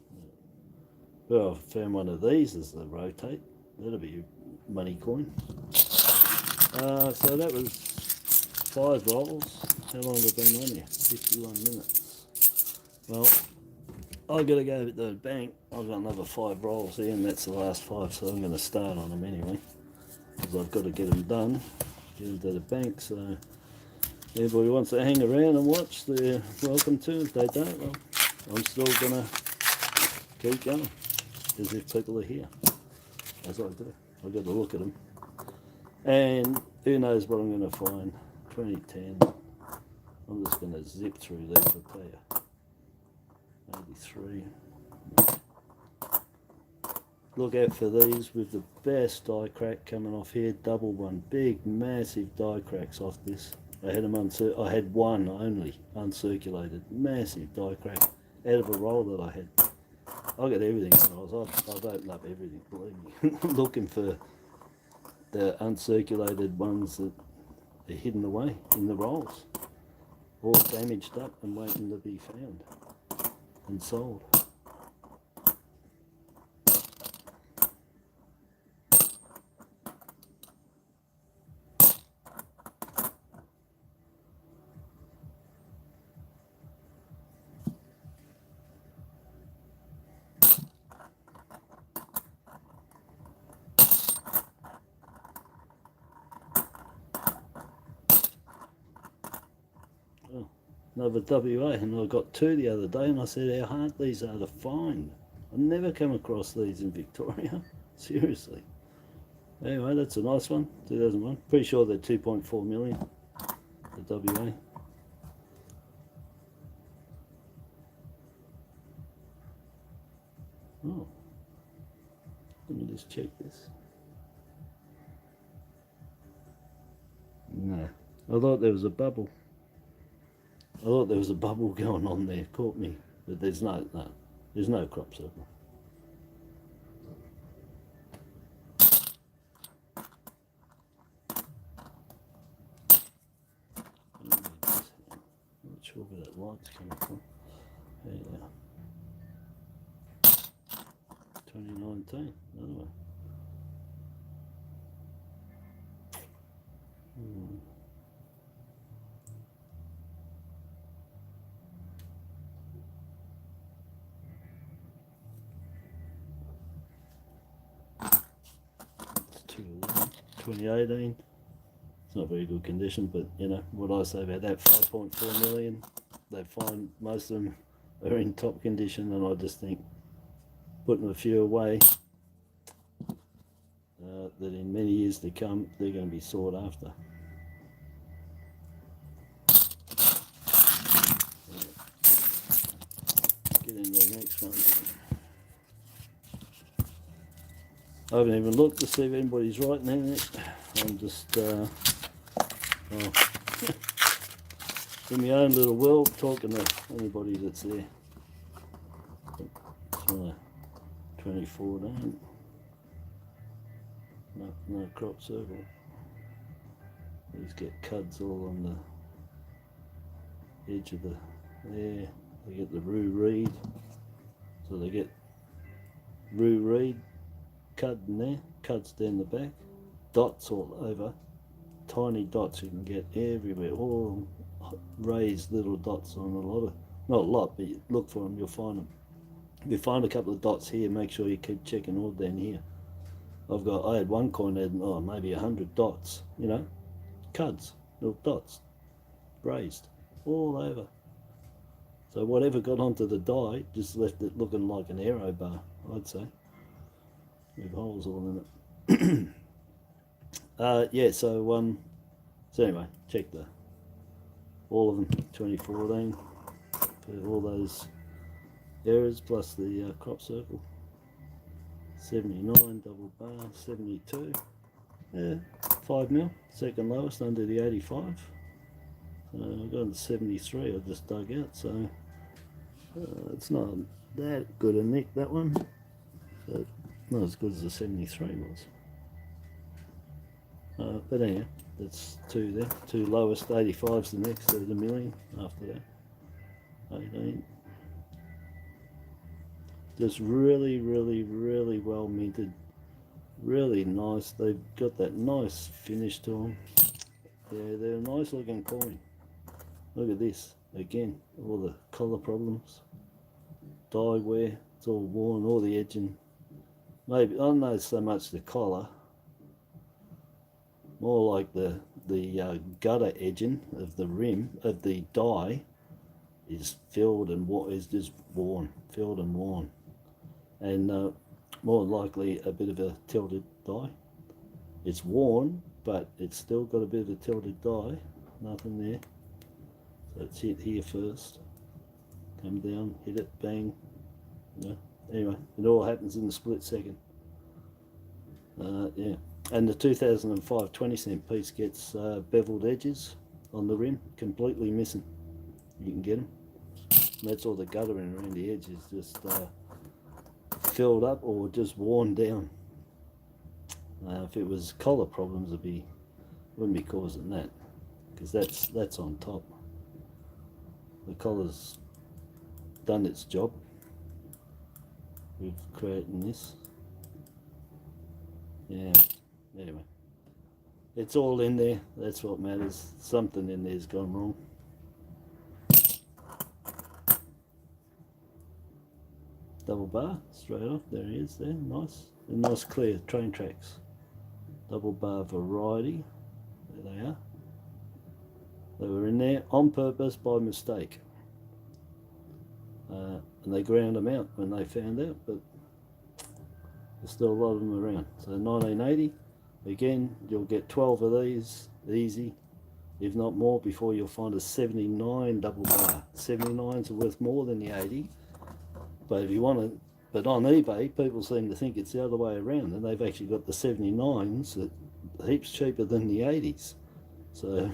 Speaker 1: Well, I found one of these as the rotate. That'll be a money coin. So that was 5 rolls. How long have I been on here? 51 minutes. Well, I've got to go to the bank. I've got another 5 rolls here, and that's the last 5, so I'm going to start on them anyway, because I've got to get them done, get them to the bank. So anybody wants to hang around and watch, they're welcome to. If they don't, well, I'm still going to keep going, as if people are here, as I do. I've got to look at them. And who knows what I'm going to find. 2010. I'm just going to zip through these, I'll tell you. 83. Look out for these with the best die crack coming off here. Double one. Big, massive die cracks off this. I had them I had one only uncirculated. Massive die crack out of a roll that I had. I got everything. I've opened up everything, believe me. Looking for the uncirculated ones that are hidden away in the rolls, all damaged up and waiting to be found and sold. Another WA, and I got 2 the other day, and I said how hard these are to find. I've never come across these in Victoria. Seriously. Anyway, that's a nice one. 2001. Pretty sure they're 2.4 million. The WA. Oh. Let me just check this. No. I thought there was a bubble. I thought there was a bubble going on there, caught me, but there's no crop circle. Not sure where that light's coming from. There you go. 2019, another one. 2018. It's not very good condition, but you know what I say about that. 5.4 million. They find most of them are in top condition, and I just think putting a few away, that in many years to come they're going to be sought after. Get into the next one. I haven't even looked to see if anybody's writing in it. I'm just in my own little world, talking to anybody that's there. It's my 2014. No crop circle. These get cuds all on the edge of the there. They get the roo reed, so they get roo reed cud in there, cuds down the back, dots all over, tiny dots you can get everywhere, all raised little dots on a lot of, not a lot, but you look for them, you'll find them. If you find a couple of dots here, make sure you keep checking all down here. I had one coin that had maybe 100 dots, you know, cuds, little dots, raised all over. So whatever got onto the die just left it looking like an aero bar, I'd say, with holes all in it. Yeah, so anyway, check all of them, 2014, for all those errors, plus the crop circle. 79 double bar, 72, yeah, 5 mil, second lowest under the 85. So I got the 73 I just dug out, so it's not that good a nick, that one, but not as good as the 73 was. But anyhow, that's two there. Two lowest, 85's the next, so the million after that. 18. Just really, really, really well minted. Really nice. They've got that nice finish to them. Yeah, they're a nice looking coin. Look at this. Again, all the collar problems. Dye wear, it's all worn, all the edging. Maybe, I don't know so much the collar. More like the gutter edging of the rim of the die is filled and is just worn, filled and worn, and more likely a bit of a tilted die. It's worn, but it's still got a bit of a tilted die. Nothing there. So it's hit here first, come down, hit it, bang. Yeah. Anyway, it all happens in a split second. Yeah. And the 2005 20-cent piece gets beveled edges on the rim, completely missing. You can get them. And that's all the guttering around the edge is just filled up or just worn down. If it was collar problems, wouldn't be causing that, because that's on top. The collar's done its job with creating this. Yeah. Anyway, it's all in there. That's what matters. Something in there's gone wrong. Double bar, straight off. There he is there. Nice. And nice clear train tracks. Double bar variety. There they are. They were in there on purpose by mistake. And they ground them out when they found out, but there's still a lot of them around. So 1980. Again, you'll get 12 of these, easy, if not more, before you'll find a 79 double bar. 79s are worth more than the 80, but if you want to, but on eBay, people seem to think it's the other way around, and they've actually got the 79s that are heaps cheaper than the 80s. So if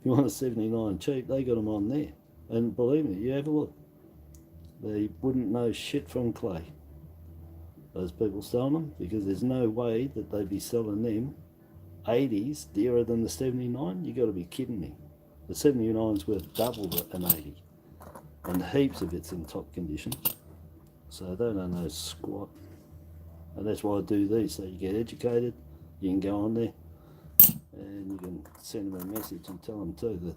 Speaker 1: you want a 79 cheap, they got them on there. And believe me, you have a look. They wouldn't know shit from clay, those people selling them, because there's no way that they'd be selling them 80s dearer than the 79. You got to be kidding me. The 79's worth double an 80, and heaps of it's in top condition, so they don't know squat. And that's why I do these, so you get educated. You can go on there and you can send them a message and tell them too that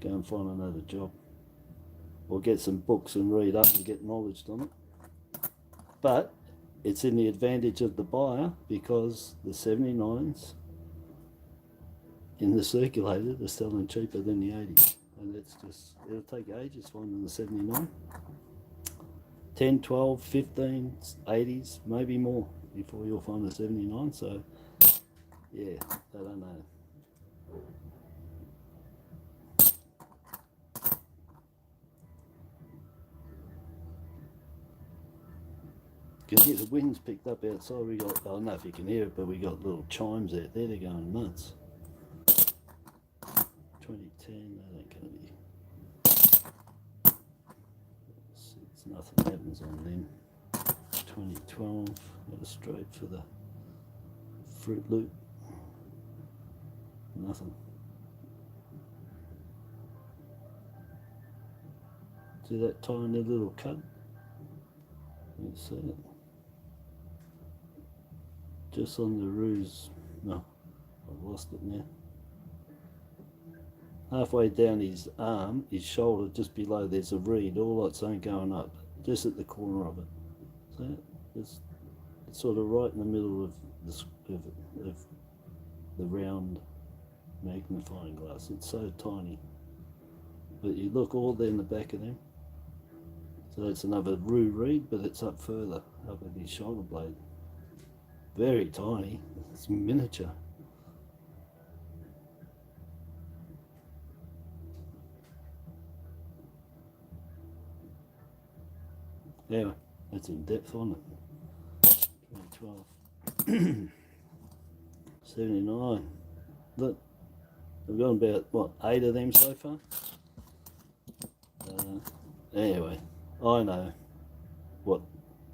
Speaker 1: go and find another job, or get some books and read up and get knowledge on it. But it's in the advantage of the buyer, because the 79s in the circulator are selling cheaper than the 80s. And it's just, it'll take ages finding the 79. 10, 12, 15, 80s, maybe more before you'll find the 79. So, yeah, I don't know. You can hear the wind's picked up outside. We got, I don't know if you can hear it, but we got little chimes out there. They're going nuts. 2010, that ain't going to be. It's nothing happens on them. 2012, got a straight for the Fruit Loop. Nothing. See that tiny little cut? You see it? Just on the ruse. No, I've lost it now. halfway down his arm, his shoulder, just below, there's a reed, all that's ain't going up, just at the corner of it. So it's sort of right in the middle of the round magnifying glass. It's so tiny. But you look all there in the back of them. So that's another roo reed, but it's up further, up at his shoulder blade. Very tiny. It's miniature. Yeah, that's in depth on it. 2012. 79. Look, we've got about, what, 8 of them so far? Anyway, I know what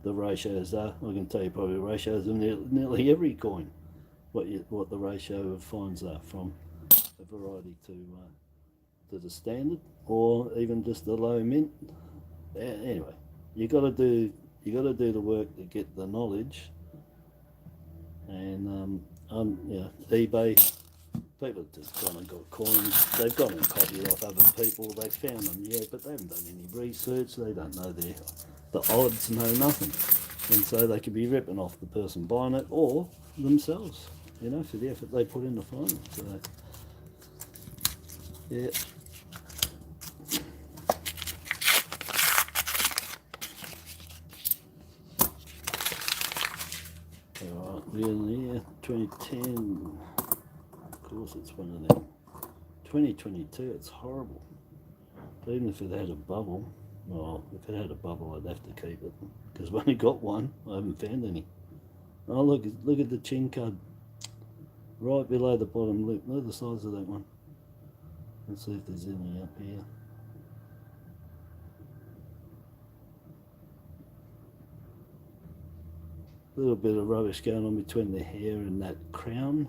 Speaker 1: the ratios are. I can tell you probably the ratios of nearly every coin. What the ratio of fines are from a variety to the standard, or even just the low mint. Anyway, you got to do the work to get the knowledge. And eBay. People have just gone and got coins. They've gone and copied off other people. They found them, yeah, but they haven't done any research. They don't know the odds, know nothing, and so they could be ripping off the person buying it or themselves, you know, for the effort they put in to find it. So, yeah. All right, we're here, 2010. Of course it's one of them. 2022, it's horrible. Even if it had a bubble, well, if it had a bubble I'd have to keep it, because I've only got one. I haven't found any. Oh, look at the chin card right below the bottom lip. Look at the size of that one. Let's see if there's any up here. A little bit of rubbish going on between the hair and that crown.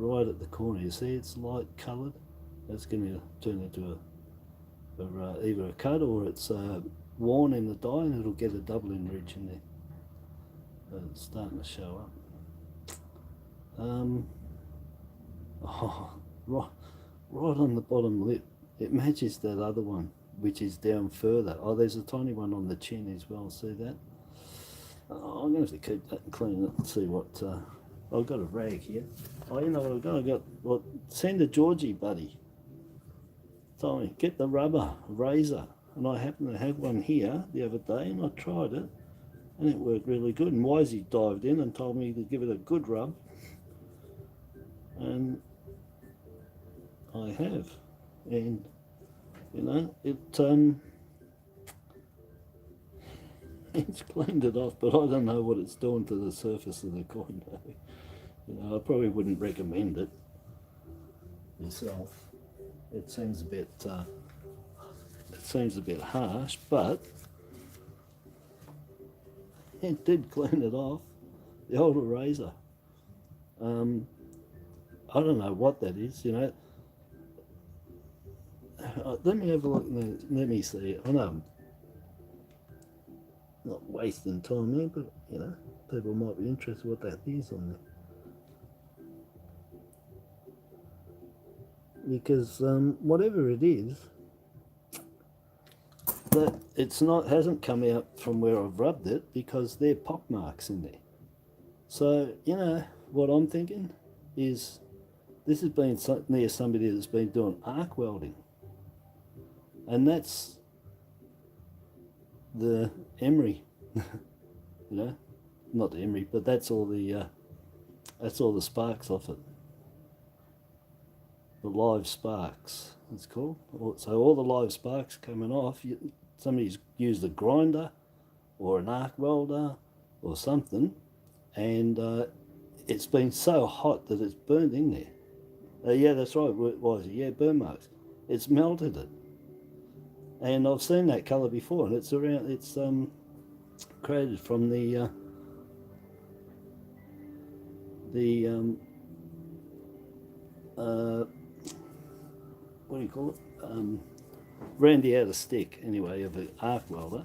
Speaker 1: Right at the corner, you see it's light coloured. That's going to turn into either a cut or it's worn in the dye, and it'll get a doubling ridge in there. It's starting to show up. Right on the bottom lip. It matches that other one, which is down further. Oh, there's a tiny one on the chin as well. See that? Oh, I'm going to have to keep that and clean it and see what. I've got a rag here. Oh, you know what I've got? I've got, what, send a Georgie, buddy. Told me, get the rubber razor. And I happened to have one here the other day, and I tried it, and it worked really good. And Wisey dived in and told me to give it a good rub. And I have. And, you know, it's cleaned it off, but I don't know what it's doing to the surface of the coin. You know, I probably wouldn't recommend it myself. It seems a bit harsh, but it did clean it off. The old razor. I don't know what that is. You know. Let me have a look. Let me see. I know I'm not wasting time there, but you know, people might be interested what that is on there. Because whatever it is, that hasn't come out from where I've rubbed it, because there are pock marks in there. So you know what I'm thinking is, this has been near somebody that's been doing arc welding, and that's the emery. You know, not the emery, but that's all the sparks off it. The live sparks, it's called. So all the live sparks coming off, somebody's used a grinder or an arc welder or something, and it's been so hot that it's burned in there. Yeah, that's right, Wisey. Yeah, burn marks. It's melted it. And I've seen that colour before, and it's created from the what do you call it? Randy out a stick, anyway, of an arc welder.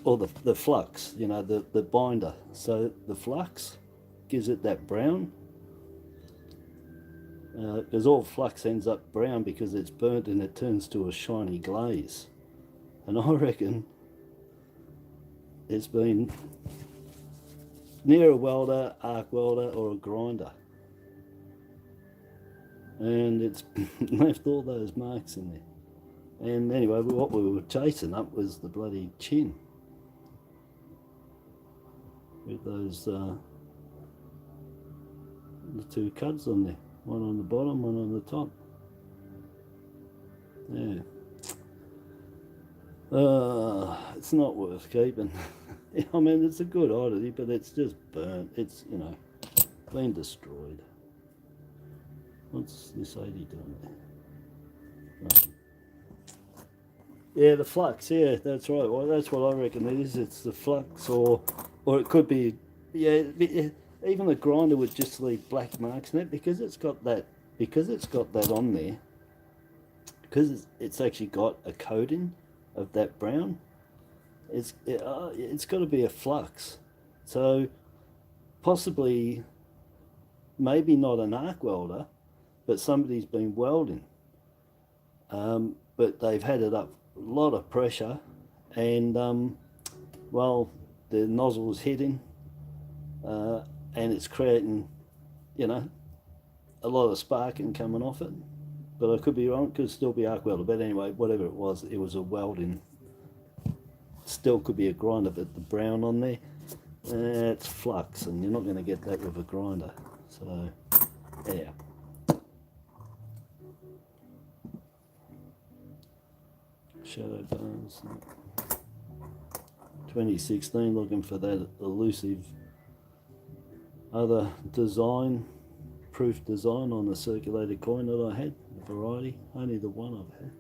Speaker 1: Or the flux, you know, the binder. So the flux gives it that brown. because all flux ends up brown because it's burnt and it turns to a shiny glaze. And I reckon it's been near a welder, arc welder, or a grinder, and it's left all those marks in there. And anyway, what we were chasing up was the bloody chin with those the two cuts on there, one on the bottom, one on the top. Yeah. It's not worth keeping. I mean, it's a good oddity, but it's just burnt. It's, you know, been destroyed. What's this 80 doing there? Right. Yeah, the flux. Yeah, that's right. Well, that's what I reckon it is. It's the flux, or it could be. Yeah, even the grinder would just leave black marks in it because it's got that. Because it's got that on there. Because it's actually got a coating of that brown. It's got to be a flux. So possibly, maybe not an arc welder, but somebody's been welding. But they've had it up a lot of pressure, and well, the nozzle's hitting, and it's creating, you know, a lot of sparking coming off it. But I could be wrong, could still be arc welder. But anyway, whatever it was a welding. Still could be a grinder, but the brown on there, it's flux, and you're not going to get that with a grinder. So, yeah. Shadow bars. 2016, looking for that elusive other design, proof design on the circulated coin that I had. Variety, only the one I've had.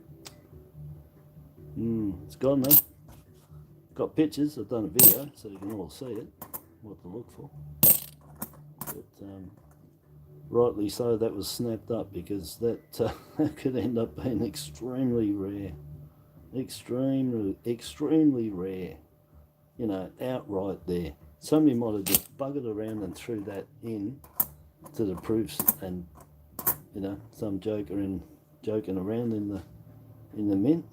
Speaker 1: It's gone though. Got pictures. I've done a video, so you can all see it, what to look for. But rightly so, that was snapped up because that could end up being extremely rare, extremely rare. You know, outright there. Somebody might have just buggered around and threw that in to the proofs, and you know, some joking around in the mint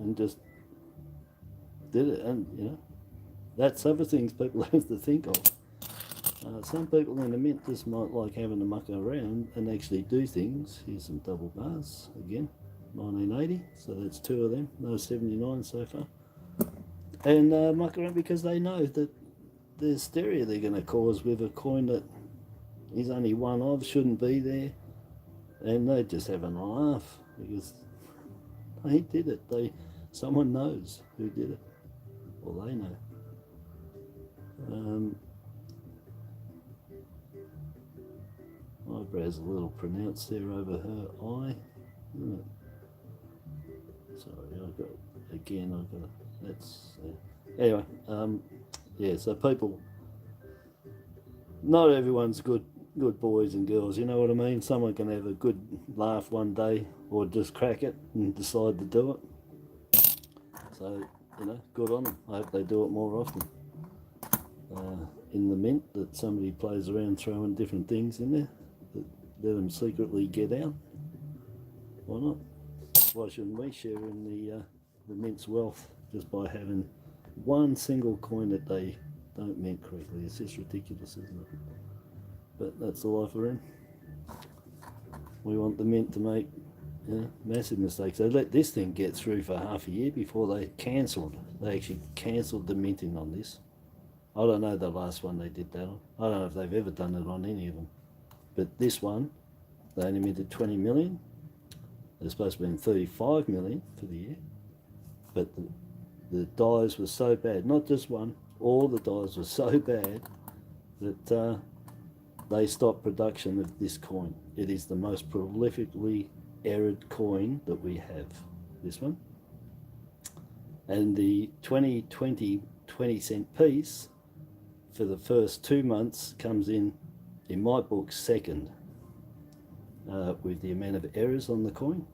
Speaker 1: and just did it. And you know, that's other things people have to think of. Some people in the mint just might like having to muck around and actually do things. Here's some double bars again, 1980, so that's two of them. No 79 so far. And muck around because they know that the hysteria they're going to cause with a coin that is only one of, shouldn't be there. And they're just having a laugh because they did it. Someone knows who did it, or they know. Eyebrow's a little pronounced there over her eye, isn't it? Sorry, that's anyway. Yeah. So people, not everyone's good boys and girls, you know what I mean? Someone can have a good laugh one day or just crack it and decide to do it. So, you know, good on them. I hope they do it more often. In the mint, that somebody plays around throwing different things in there, that let them secretly get out. Why not? Why shouldn't we share in the mint's wealth just by having one single coin that they don't mint correctly? It's just ridiculous, isn't it? But that's the life we're in. We want the mint to make, you know, massive mistakes. They let this thing get through for half a year before they cancelled. They actually cancelled the minting on this. I don't know the last one they did that on. I don't know if they've ever done it on any of them. But this one, they only minted 20 million. They're supposed to be in 35 million for the year. But the dies were so bad, not just one, all the dies were so bad that they stopped production of this coin. It is the most prolifically errored coin that we have, this one. And the 2020 20-cent piece for the first 2 months comes in my book, second with the amount of errors on the coin.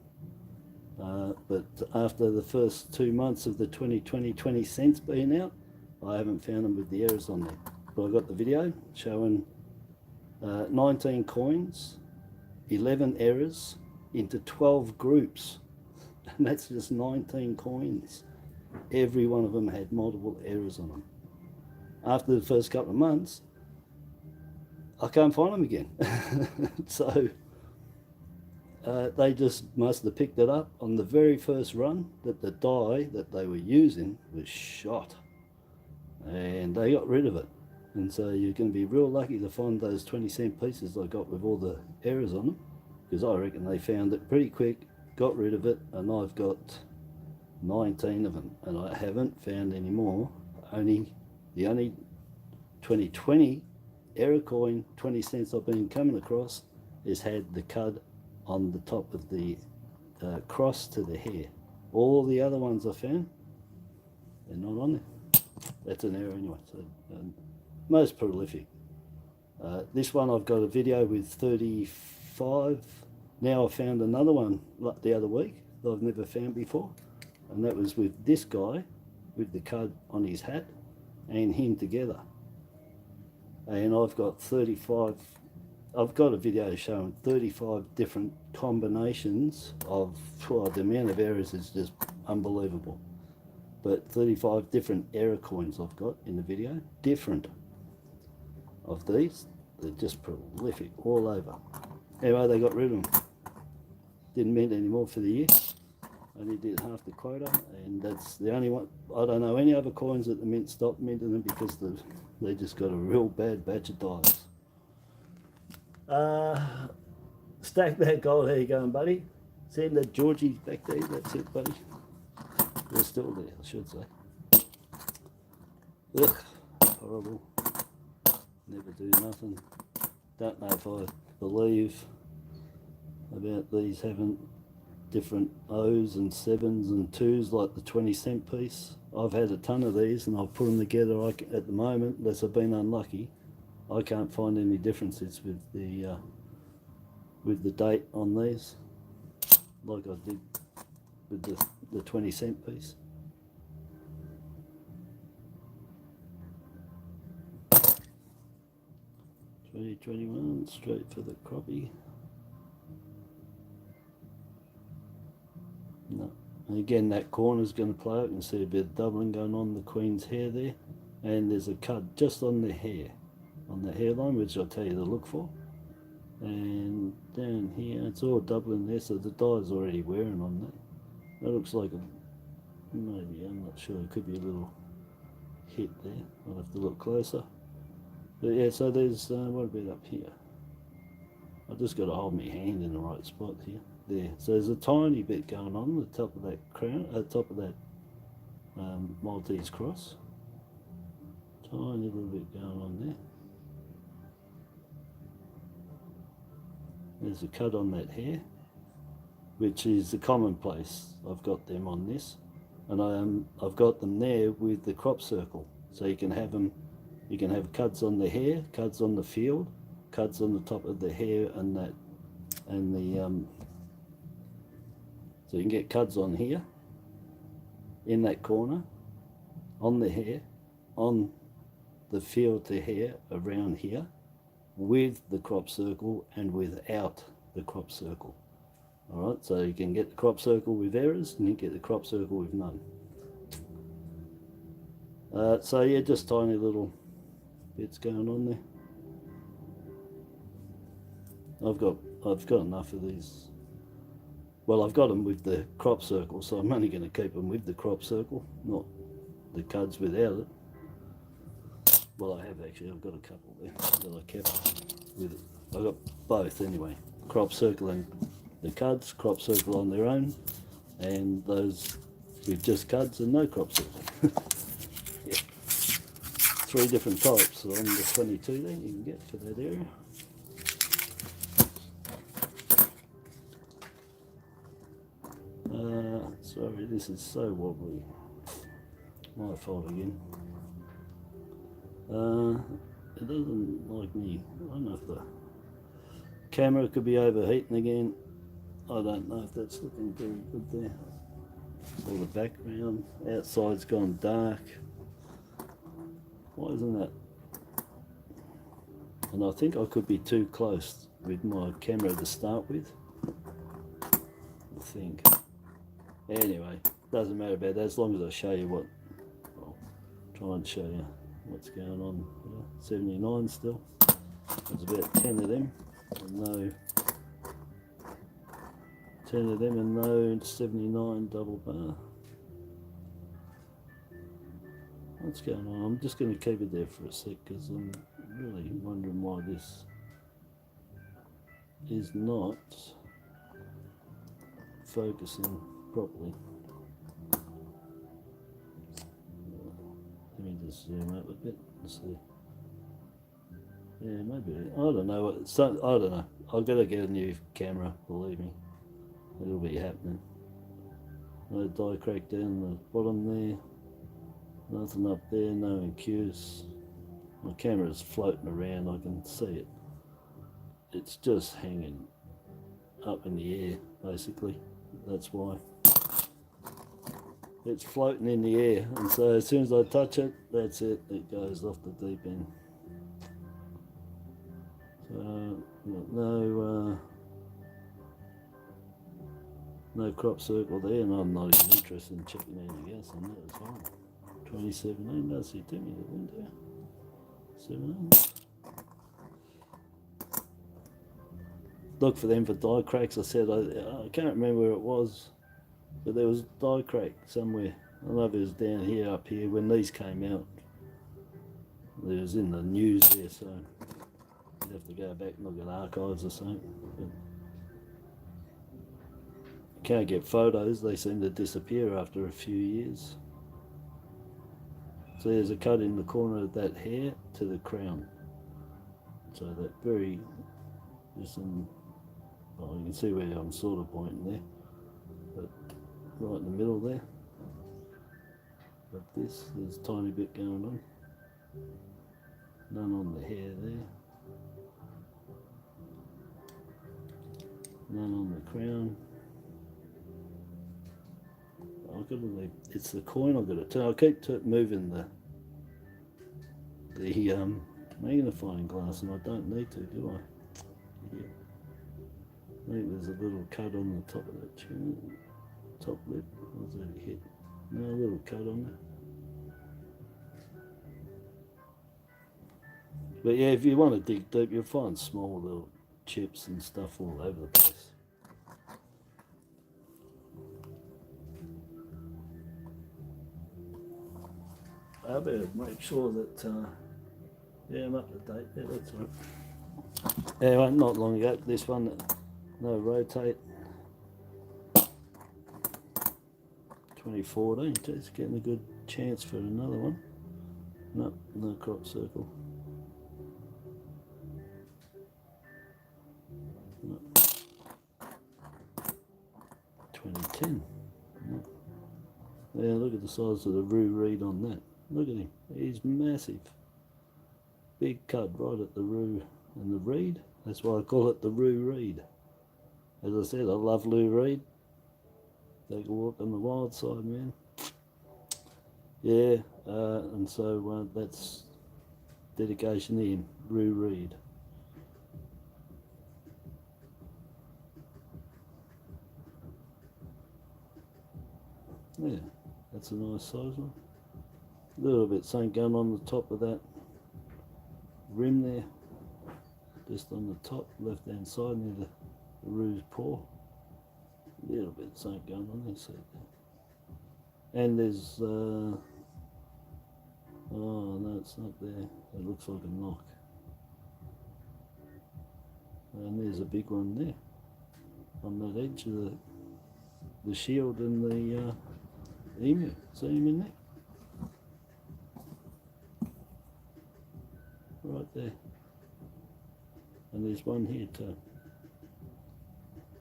Speaker 1: But after the first 2 months of the 2020 20 cents being out, I haven't found them with the errors on there. But I got the video showing 19 coins 11 errors into 12 groups, and that's just 19 coins. Every one of them had multiple errors on them. After the first couple of months, I can't find them again. So they just must have picked it up on the very first run that the die that they were using was shot, and they got rid of it. And so you're going to be real lucky to find those 20-cent pieces I got with all the errors on them, because I reckon they found it pretty quick, got rid of it, and I've got 19 of them, and I haven't found any more. The only 2020 error coin 20 cents I've been coming across has had the cud on the top of the cross to the hair. All the other ones I found, they're not on there. That's an error anyway. So most prolific. This one I've got a video with 35. Now I found another one like the other week that I've never found before, and that was with this guy with the cud on his hat and him together. And I've got 35. I've got a video showing 35 different combinations of, well, the amount of errors is just unbelievable. But 35 different error coins I've got in the video, different of these. They're just prolific all over. Anyway, they got rid of them. Didn't mint any more for the year. Only did half the quota, and that's the only one. I don't know any other coins that the mint stopped minting them because they just got a real bad batch of dies. Stack that gold. How you going, buddy? Send that Georgie back there. That's it, buddy. They're still there, I should say. Ugh, horrible. Never do nothing. Don't know if I believe about these having different O's and 7s and 2s like the 20-cent piece. I've had a ton of these and I've put them together. At the moment, unless I've been unlucky, I can't find any differences with the date on these, like I did with the 20-cent piece. $20.21 straight for the crappie. No. And again, that corner's going to play out. You can see a bit of doubling going on the queen's hair there, and there's a cut just on the hair, on the hairline, which I'll tell you to look for. And down here, it's all doubling there, so the dye's already wearing on that. That looks like a, maybe, I'm not sure, it could be a little hit there. I'll have to look closer. But yeah, so there's, what about up here? I've just got to hold my hand in the right spot here. There, so there's a tiny bit going on the top of that crown, top of that Maltese cross. Tiny little bit going on there. There's a cut on that hair, which is the commonplace. I've got them on this, and I've got them there with the crop circle, so you can have them. You can have cuts on the hair, cuts on the field, cuts on the top of the hair, and that, and the so you can get cuts on here, in that corner, on the hair, on the field to hair around here, with the crop circle and without the crop circle. Alright, so you can get the crop circle with errors and you get the crop circle with none. So yeah, just tiny little bits going on there. I've got enough of these. Well, I've got them with the crop circle, so I'm only going to keep them with the crop circle, not the cuds without it. Well, I have actually. I've got a couple there that I kept with it. I've got both anyway. Crop circle and the cuds, crop circle on their own, and those with just cuds and no crop circle. Yeah. 3 different types on the 22 there you can get for that area. Sorry, this is so wobbly. My fault again. It doesn't like me. I don't know if the camera could be overheating again. I don't know if that's looking very good there. All the background. Outside's gone dark. Why isn't that? And I think I could be too close with my camera to start with, I think. Anyway, doesn't matter about that as long as I show you what, I'll try and show you what's going on. 79 still. There's about 10 of them, and no 10 of them and no 79 double bar. What's going on? I'm just going to keep it there for a sec because I'm really wondering why this is not focusing properly. Let me just zoom up a bit and see. Yeah, maybe. I don't know. I don't know. I've got to get a new camera, believe me. It'll be happening. No die crack down the bottom there. Nothing up there, no incuse. My camera's floating around, I can see it. It's just hanging up in the air, basically. That's why. It's floating in the air, and so as soon as I touch it, that's it. It goes off the deep end. So, no crop circle there, and I'm not even interested in checking anything else on that as well. 2017, does he do me the window? 17. Look for them for die cracks. I said I can't remember where it was, but there was die crack somewhere. I don't know if it was down here, up here when these came out. It was in the news there, so you'd have to go back and look at archives or something. But you can't get photos; they seem to disappear after a few years. So there's a cut in the corner of that hair to the crown. So that very, there's some, well, you can see where I'm sort of pointing there, but right in the middle there. But this, there's a tiny bit going on. None on the hair there. None on the crown. I've got to, it's the coin I've got to turn. I keep moving the magnifying glass, and I don't need to, do I? Yeah. I think there's a little cut on the top of that top lip. Was that a hit? No, a little cut on there. But yeah, if you want to dig deep, you'll find small little chips and stuff all over the place. I better make sure that, yeah, I'm up to date. Yeah, that's right. Anyway, not long ago, this one, no rotate. 2014, just getting a good chance for another one. No, no crop circle. No. 2010. No. Yeah, look at the size of the roo reed on that. Look at him, he's massive. Big cut right at the roo and the reed. That's why I call it the roo reed. As I said, I love Lou Reed. Take a walk on the wild side, man. Yeah, and so that's dedication to him, Roo Reed. Yeah, that's a nice size one. A little bit something going on the top of that rim there, just on the top left hand side near the roo's paw. A little bit something going on there, see there. And there's oh no, it's not there. It looks like a knock. And there's a big one there on that edge of the shield and the emu. See him in there? Right there. And there's one here too.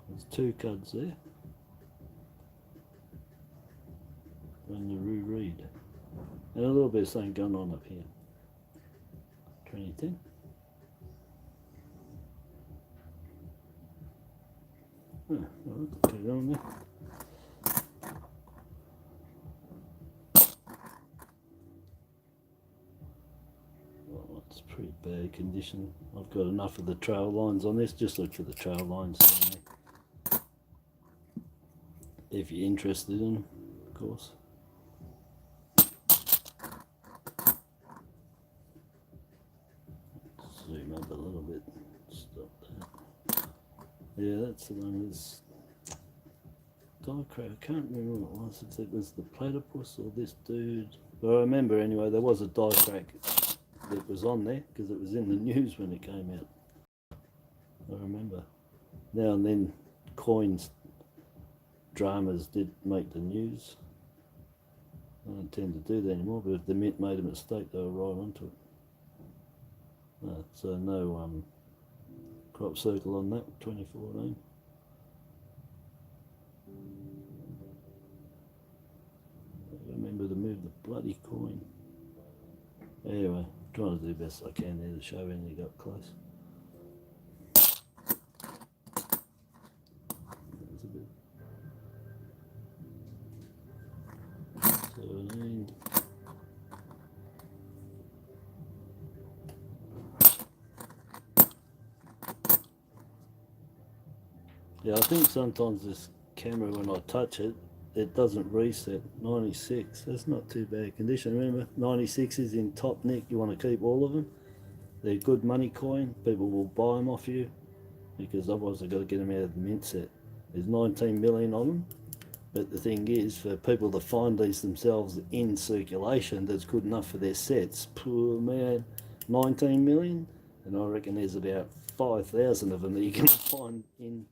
Speaker 1: There's two cuds there. And the Roo Reed. And a little bit of something going on up here. 2010. Oh, well, put it on there. Right. It's pretty bad condition. I've got enough of the trail lines on this. Just look for the trail lines down there, if you're interested in them, of course. Zoom up a little bit. Stop that. Yeah, that's the one that's diecrack. I can't remember what it was, if it was the platypus or this dude. But I remember anyway, there was a diecrack that was on there because it was in the news when it came out. I remember. Now and then coins dramas did make the news. I don't tend to do that anymore, but if the mint made a mistake, they were right onto it. So no crop circle on that, 2014. Remember to move the bloody coin. Anyway, trying to do the best I can there to show when you got close. There's a bit. 13. Yeah, I think sometimes this camera, when I touch it, it doesn't reset. 96, that's not too bad condition. Remember, 96 is in top nick. You want to keep all of them. They're good money coin. People will buy them off you because otherwise they've got to get them out of the mint set. There's 19 million on them. But the thing is, for people to find these themselves in circulation that's good enough for their sets, poor man, 19 million. And I reckon there's about 5,000 of them that you can find in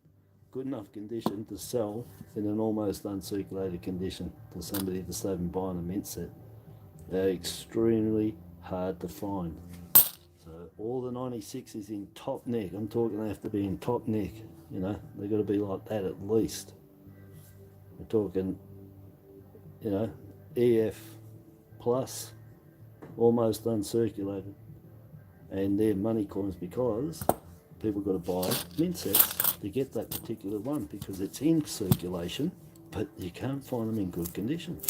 Speaker 1: good enough condition to sell in an almost uncirculated condition to somebody to save them buying a mint set. They're extremely hard to find. So all the 96 is in top neck. I'm talking they have to be in top neck, you know, they've got to be like that at least. We're talking, you know, EF plus, almost uncirculated. And they're money coins because people got to buy mint sets to get that particular one because it's in circulation, but you can't find them in good condition.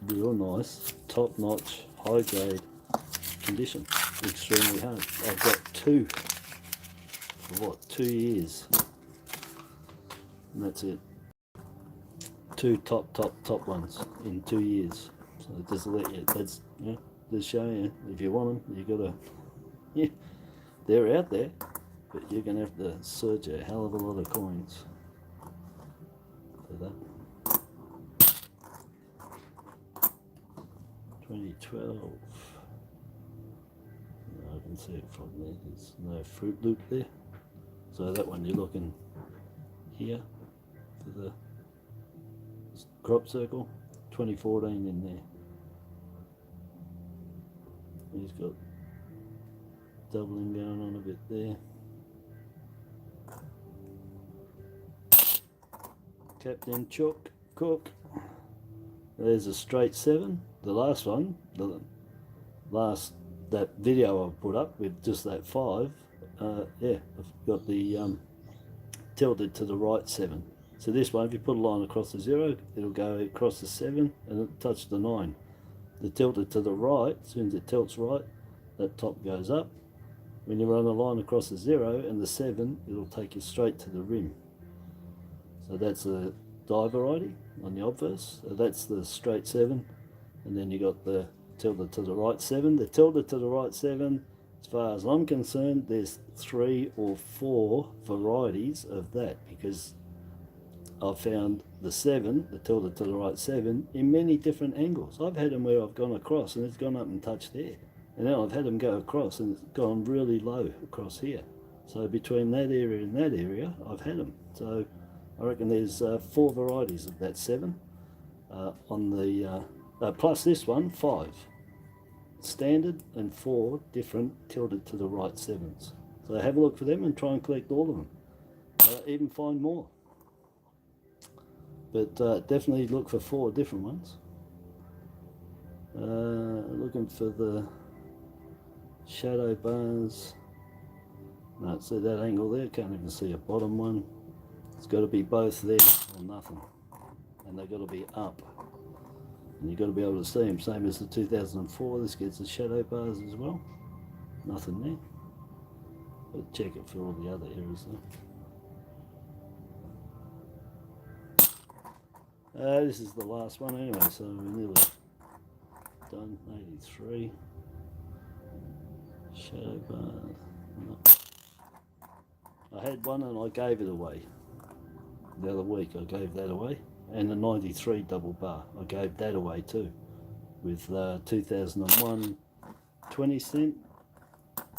Speaker 1: Real nice, top notch, high grade condition. Extremely hard. I've got two for what, 2 years, and that's it. Two top ones in 2 years. So just let you, that's, you know, just showing you, if you want them, you gotta, yeah, they're out there, but you're gonna have to search a hell of a lot of coins for that. 2012. I can see it from there. There's no Fruit Loop there. So that one you're looking here for the crop circle. 2014 in there. He's got doubling going on a bit there. Captain Cook. There's a straight 7. The last one, that video I've put up with just that 5. Yeah, I've got the tilted to the right 7. So this one, if you put a line across the 0, it'll go across the 7 and it'll touch the 9. The tilted to the right, as soon as it tilts right, that top goes up. When you run a line across the 0 and the 7, it'll take you straight to the rim. So that's a die variety on the obverse. So that's the straight 7, and then you got the tilted to the right 7. The tilted to the right 7, as far as I'm concerned, there's 3 or 4 varieties of that, because I've found the 7, the tilted to the right 7, in many different angles. I've had them where I've gone across and it's gone up and touched there. And now I've had them go across and it's gone really low across here. So between that area and that area, I've had them. So I reckon there's 4 varieties of that 7 on the, plus this one, 5. Standard and 4 different tilted to the right 7s. So have a look for them and try and collect all of them. Even find more. But definitely look for 4 different ones. Looking for the shadow bars. No, see that angle there? Can't even see a bottom one. It's got to be both there or nothing. And they've got to be up. And you've got to be able to see them. Same as the 2004. This gets the shadow bars as well. nothing there. But check it for all the other areas though. This is the last one anyway, so we're nearly done. 83. Shadow bar. No. I had one and I gave it away. The other week I gave that away. And the 93 double bar, I gave that away too. With 2001 20 cent,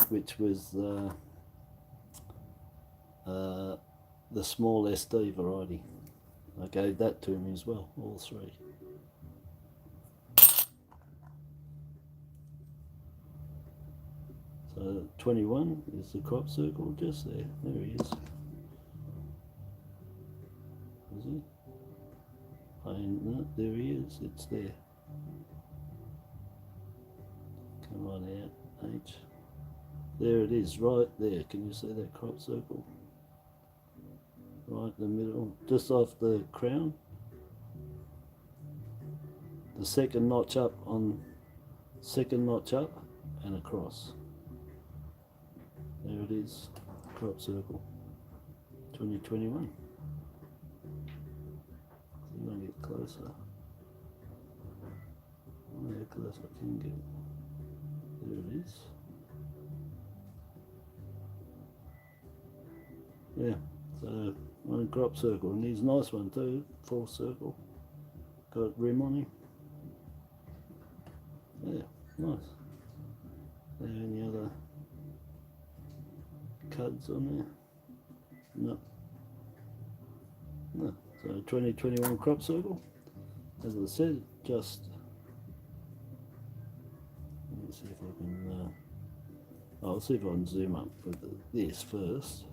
Speaker 1: which was the small SD variety. I gave that to him as well, all three. So 21 is the crop circle just there. There he is. Is he? No, there he is. It's there. Come on out, H. There it is, right there. Can you see that crop circle? Right in the middle, just off the crown. The second notch up and across. There it is, crop circle, 2021. I'm going to get closer. How close I can get. There it is. Yeah, so one crop circle, and he's a nice one too, full circle. Got rim on him. Yeah, nice. Are there any other cuds on there? No. No. So 2021 crop circle. As I said, just let me see if I can. I'll see if I can zoom up with this first.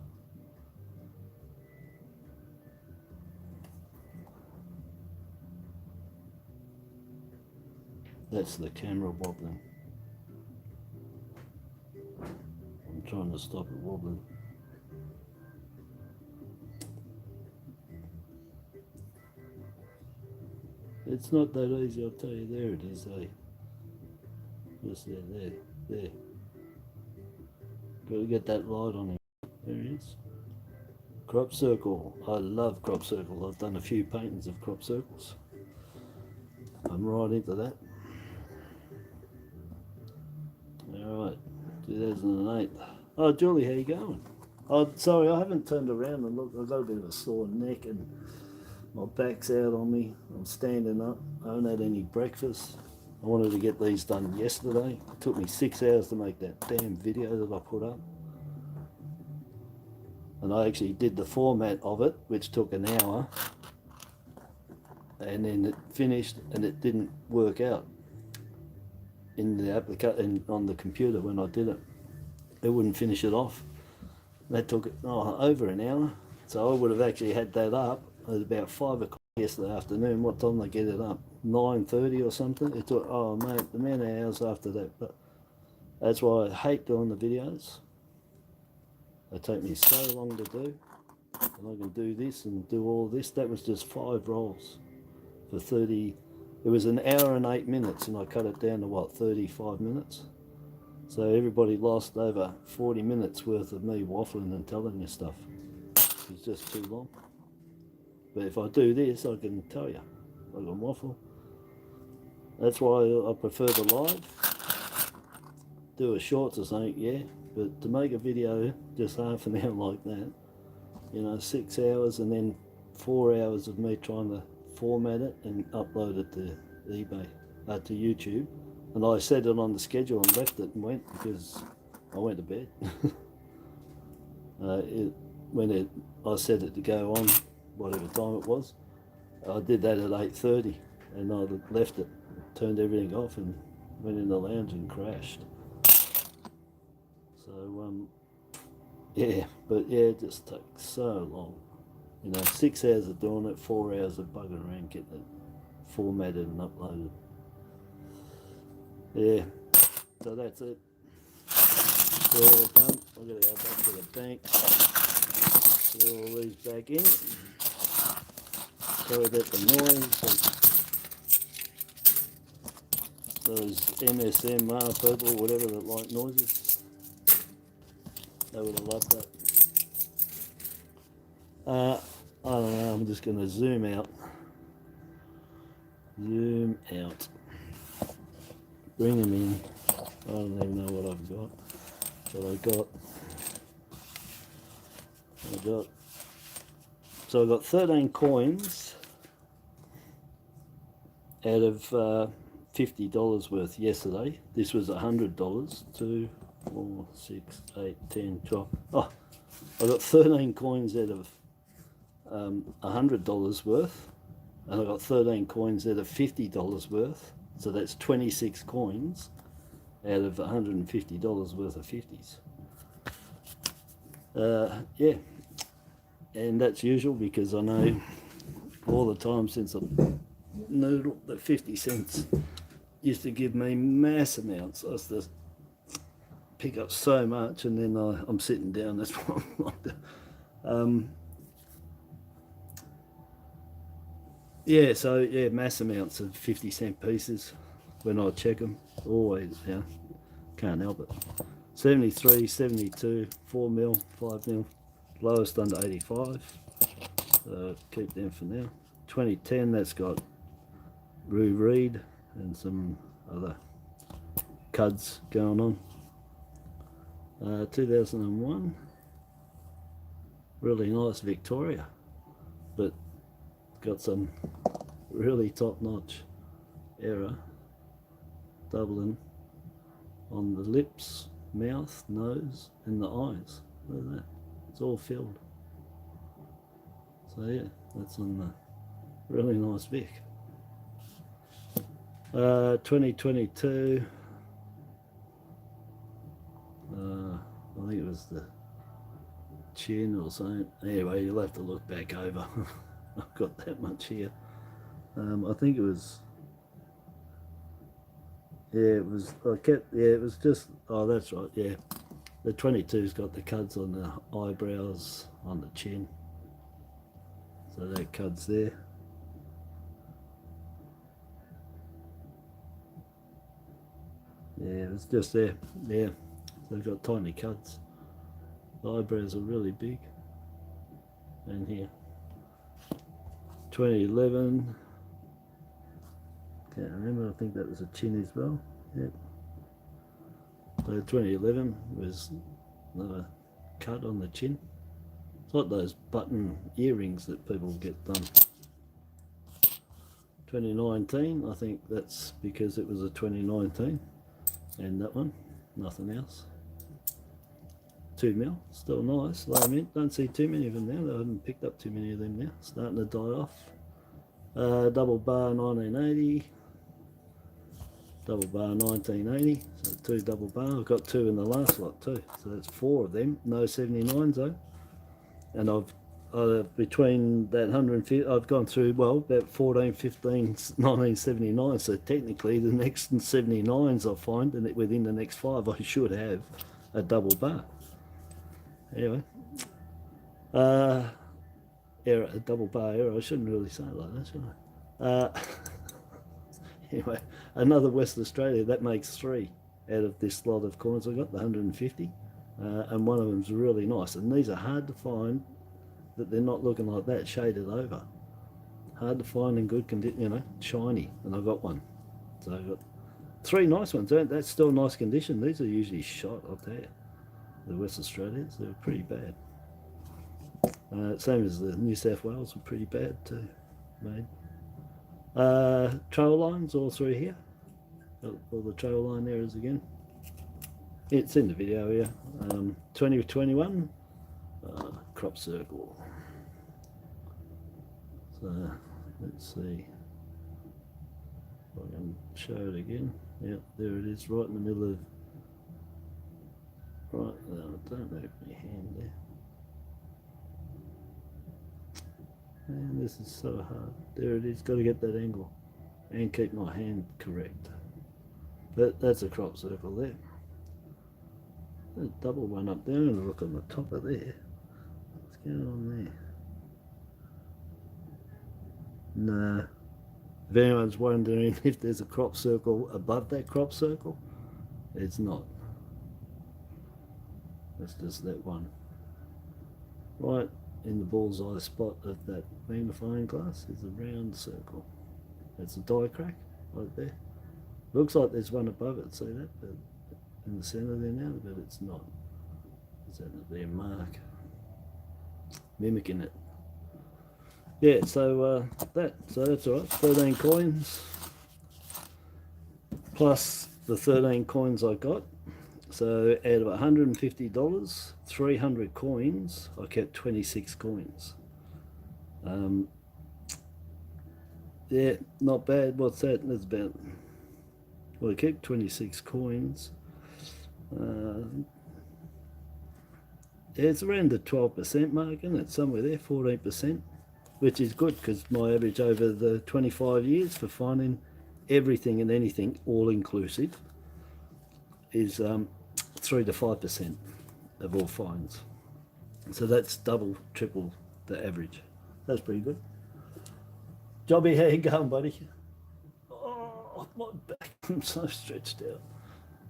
Speaker 1: That's the camera wobbling. I'm trying to stop it wobbling. It's not that easy, I'll tell you. There it is, eh? Just there. Got to get that light on him. There he is. Crop circle. I love crop circle. I've done a few paintings of crop circles. I'm right into that. Alright, 2008. Oh, Julie, how you going? Oh, sorry, I haven't turned around and looked. I've got a bit of a sore neck and my back's out on me. I'm standing up. I haven't had any breakfast. I wanted to get these done yesterday. It took me 6 hours to make that damn video that I put up. And I actually did the format of it, which took an hour. And then it finished and it didn't work out in the application on the computer when I did it. It wouldn't finish it off. That took over an hour. So I would have actually had that up at about 5 o'clock yesterday afternoon. What time did I get it up? 9:30 or something. It took, oh mate, the amount of hours after that. But that's why I hate doing the videos. They take me so long to do. And I can do this and do all this. That was just 5 rolls for 30. It was an hour and 8 minutes, and I cut it down to what, 35 minutes. So everybody lost over 40 minutes worth of me waffling and telling you stuff. It's just too long. But if I do this, I can tell you. I can waffle. That's why I prefer the live. Do a shorts or something, yeah. But to make a video just half an hour like that, you know, 6 hours and then 4 hours of me trying to format it and upload it to eBay, to YouTube. And I set it on the schedule and left it and went because I went to bed. I set it to go on whatever time it was. I did that at 8:30 and I left it, turned everything off and went in the lounge and crashed. So yeah, but yeah, it just takes so long. You know, 6 hours of doing it, 4 hours of bugging around getting it formatted and uploaded. Yeah, so that's it. It's all done. I'm going to go back to the bank, put all these back in. Sorry about the noise. Those MSM people, whatever that like noises. They would have loved that. I don't know, I'm just going to zoom out. Zoom out. Bring them in. I don't even know what I've got. So I got 13 coins out of $50 worth yesterday. This was $100. 2, 4, 6, 8, 10, 12. Oh, I got 13 coins out of $100 worth, and I got 13 coins out of $50 worth. So that's 26 coins out of $150 worth of 50s. Yeah, and that's usual because I know all the time since I noodle that 50 cents used to give me mass amounts. I used to pick up so much, and then I'm sitting down. That's what I'm like. Yeah, so yeah, mass amounts of 50-cent pieces when I check them. Always, yeah, can't help it. 73, 72, 4 mil, 5 mil, lowest under 85. Keep them for now. 2010, that's got Roo Reed and some other cuds going on. 2001, really nice Victoria, but got some really top-notch error, doubling on the lips, mouth, nose, and the eyes. Look at that, it's all filled. So yeah, that's on the really nice Vic. 2022, I think it was the chin or something. Anyway, you'll have to look back over. I've got that much here. I think it was, yeah, it was, it was just, oh, that's right, yeah. The 22's got the cuds on the eyebrows, on the chin. So that cud's there. Yeah, it was just there, yeah. So they've got tiny cuds. The eyebrows are really big. And here. 2011. Can't remember, I think that was a chin as well. Yep. So 2011 was another cut on the chin. It's like those button earrings that people get done. 2019, I think that's because it was a 2019. And that one, nothing else. 2 mil, still nice, low mint. Don't see too many of them now. I haven't picked up too many of them now. Starting to die off. Double bar 1980. Double bar 1980. So 2 double bar. I've got 2 in the last lot too. So that's 4 of them. No 79s though. And I've between that 150, I've gone through, well, about 14, 15, 1979. So technically the next 79s I find, and within the next 5 I should have a double bar. Anyway, error, a double bar error. I shouldn't really say it like that, should I? Anyway, another West Australia, that makes 3 out of this lot of coins I got, the 150, and one of them's really nice. And these are hard to find, that they're not looking like that, shaded over. Hard to find in good condition, you know, shiny, and I got one. So I got 3 nice ones. That's still nice condition. These are usually shot, I'll tell you. The West Australians, they were pretty bad. Same as the New South Wales were pretty bad too, made. Trail lines all through here. All the trail line errors again. It's in the video here. 2021, crop circle. So let's see if I can show it again. Yep, there it is, right in the middle of. Right, don't move my hand there. And this is so hard. There it is, got to get that angle and keep my hand correct. But that's a crop circle there. A double one up there, and look on the top of there. What's going on there? Nah. If anyone's wondering if there's a crop circle above that crop circle, it's not. That's just that one. Right in the bullseye spot of that magnifying glass is a round circle. That's a die crack right there. Looks like there's one above it, see that? But in the centre there now, but it's not. Is that their mark? Mimicking it. Yeah, so that's alright. 13 coins plus the 13 coins I got. So out of $150, 300 coins, I kept 26 coins. Yeah, not bad. What's that? That's about, well, I kept 26 coins. Yeah, it's around the 12% mark, isn't it? Somewhere there, 14%, which is good because my average over the 25 years for finding everything and anything, all inclusive, is 3 to 5% of all finds. So that's double, triple the average. That's pretty good. Jobby, how you going, buddy? Oh, my back, I'm so stretched out.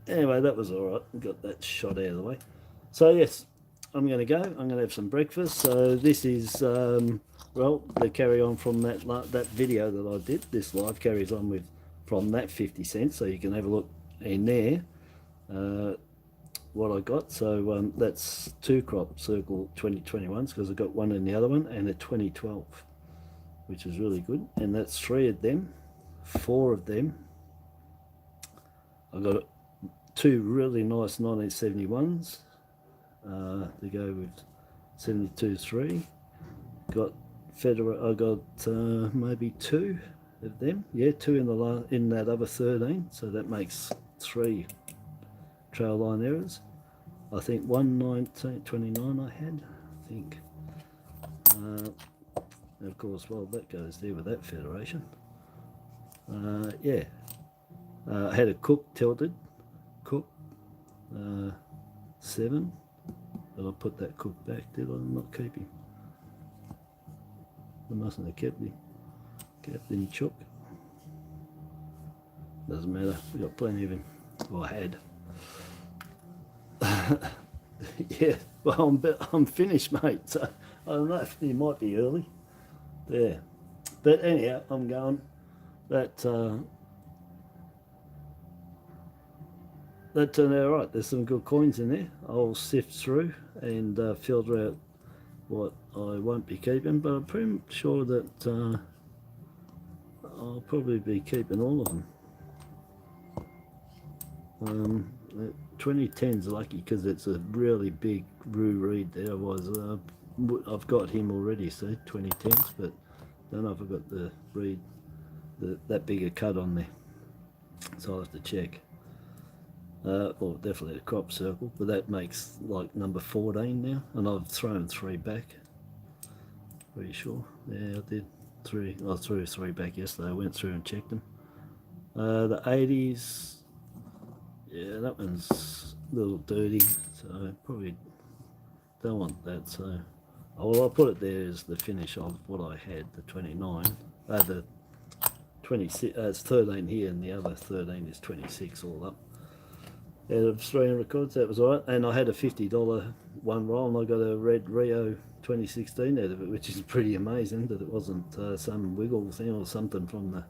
Speaker 1: Anyway, that was all right. Got that shot out of the way. So yes, I'm going to go. I'm going to have some breakfast. So this is, well, the carry on from that video that I did. This live carries on with from that 50 cents. So you can have a look in there what I got. So that's 2 crop circle 2021s because I got one in the other one and a 2012, which is really good. And that's 3 of them, 4 of them. I got 2 really nice 1971s to go with 72.3. Got Federal. I got maybe 2 of them. Yeah, 2 in that other 13. So that makes 3 trail line errors. I think 119.29 I had. I think. Of course, well, that goes there with that Federation. Yeah. I had a Cook tilted. Cook 7, but I put that Cook back. Did I not keep him? I mustn't have kept him. Captain Chook. Doesn't matter. We got plenty of him. Or had. Yeah. Well, I'm finished, mate. So I don't know. It might be early. There. But anyhow, I'm going. That turned out right. There's some good coins in there. I'll sift through and filter out what I won't be keeping, but I'm pretty sure that I'll probably be keeping all of them. 2010's lucky because it's a really big Roo Reed there. I've got him already, see, 2010s, but don't know if I've got the Reed, that big a cut on there. So I'll have to check. Well, definitely a crop circle, but that makes like number 14 now, and I've thrown 3 back. Pretty sure. Yeah, I did 3. I threw 3 back yesterday. I went through and checked them. The 80s, yeah, that one's a little dirty, so I probably don't want that. So, well, I'll put it there as the finish of what I had, the 29. The 26. It's 13 here, and the other 13 is 26 all up. Out of 300 coins, that was alright. And I had a $50 one roll, and I got a red Rio 2016 out of it, which is pretty amazing that it wasn't some wiggle thing or something from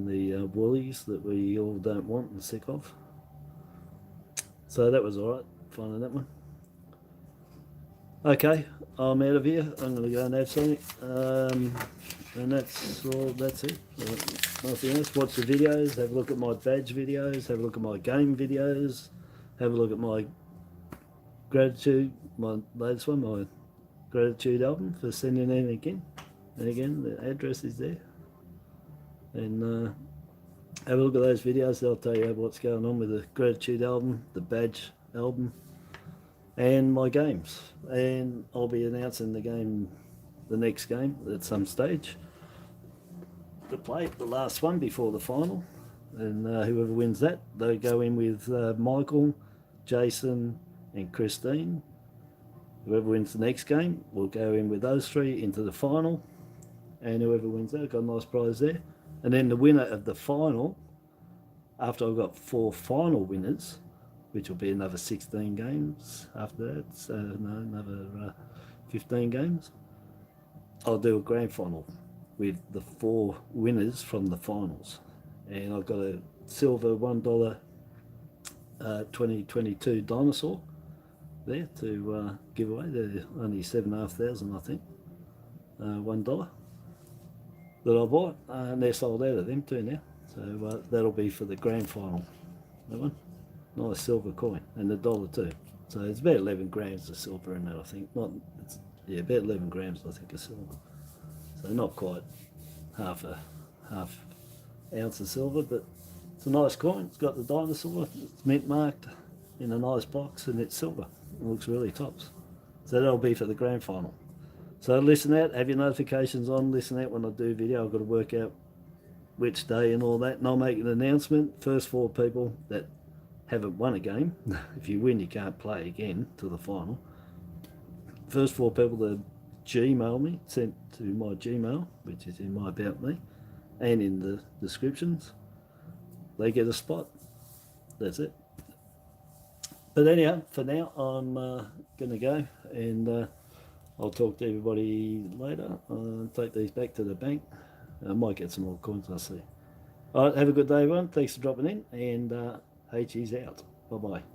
Speaker 1: the woolies that we all don't want and sick of. So that was alright, finding that one. Okay, I'm out of here. I'm going to go and have something. And that's all. That's it. Nothing else. Watch the videos. Have a look at my badge videos. Have a look at my game videos. Have a look at my gratitude. My latest one, my gratitude album for sending in again. And again, the address is there. And have a look at those videos. They'll tell you what's going on with the gratitude album, the badge album, and my games. And I'll be announcing the next game at some stage to play, the last one before the final, and whoever wins that, they go in with Michael, Jason and Christine. Whoever wins the next game will go in with those 3 into the final, and whoever wins that, got a nice prize there. And then the winner of the final, after I've got 4 final winners, which will be another 16 games after that, so no, another 15 games. I'll do a grand final with the 4 winners from the finals, and I've got a silver $1 2022 dinosaur there to give away. They're only 7,500, I think, $1 that I bought, and they're sold out of them too now. So that'll be for the grand final. That one, nice silver coin, and $1 too. So it's about 11 grams of silver in that, I think. Not, it's, yeah, about 11 grams, I think, of silver. So not quite half ounce of silver, but it's a nice coin. It's got the dinosaur. It's mint marked in a nice box, and it's silver. It looks really tops. So that'll be for the grand final. So listen out, have your notifications on, listen out when I do video. I've got to work out which day and all that, and I'll make an announcement. First 4 people that haven't won a game, if you win you can't play again to the final. First 4 people that Gmail me, sent to my Gmail, which is in my About Me and in the descriptions, they get a spot. That's it. But anyhow, for now I'm gonna go, and I'll talk to everybody later. Take these back to the bank. I might get some more coins, I'll see. Alright, have a good day everyone. Thanks for dropping in, and HE's out. Bye bye.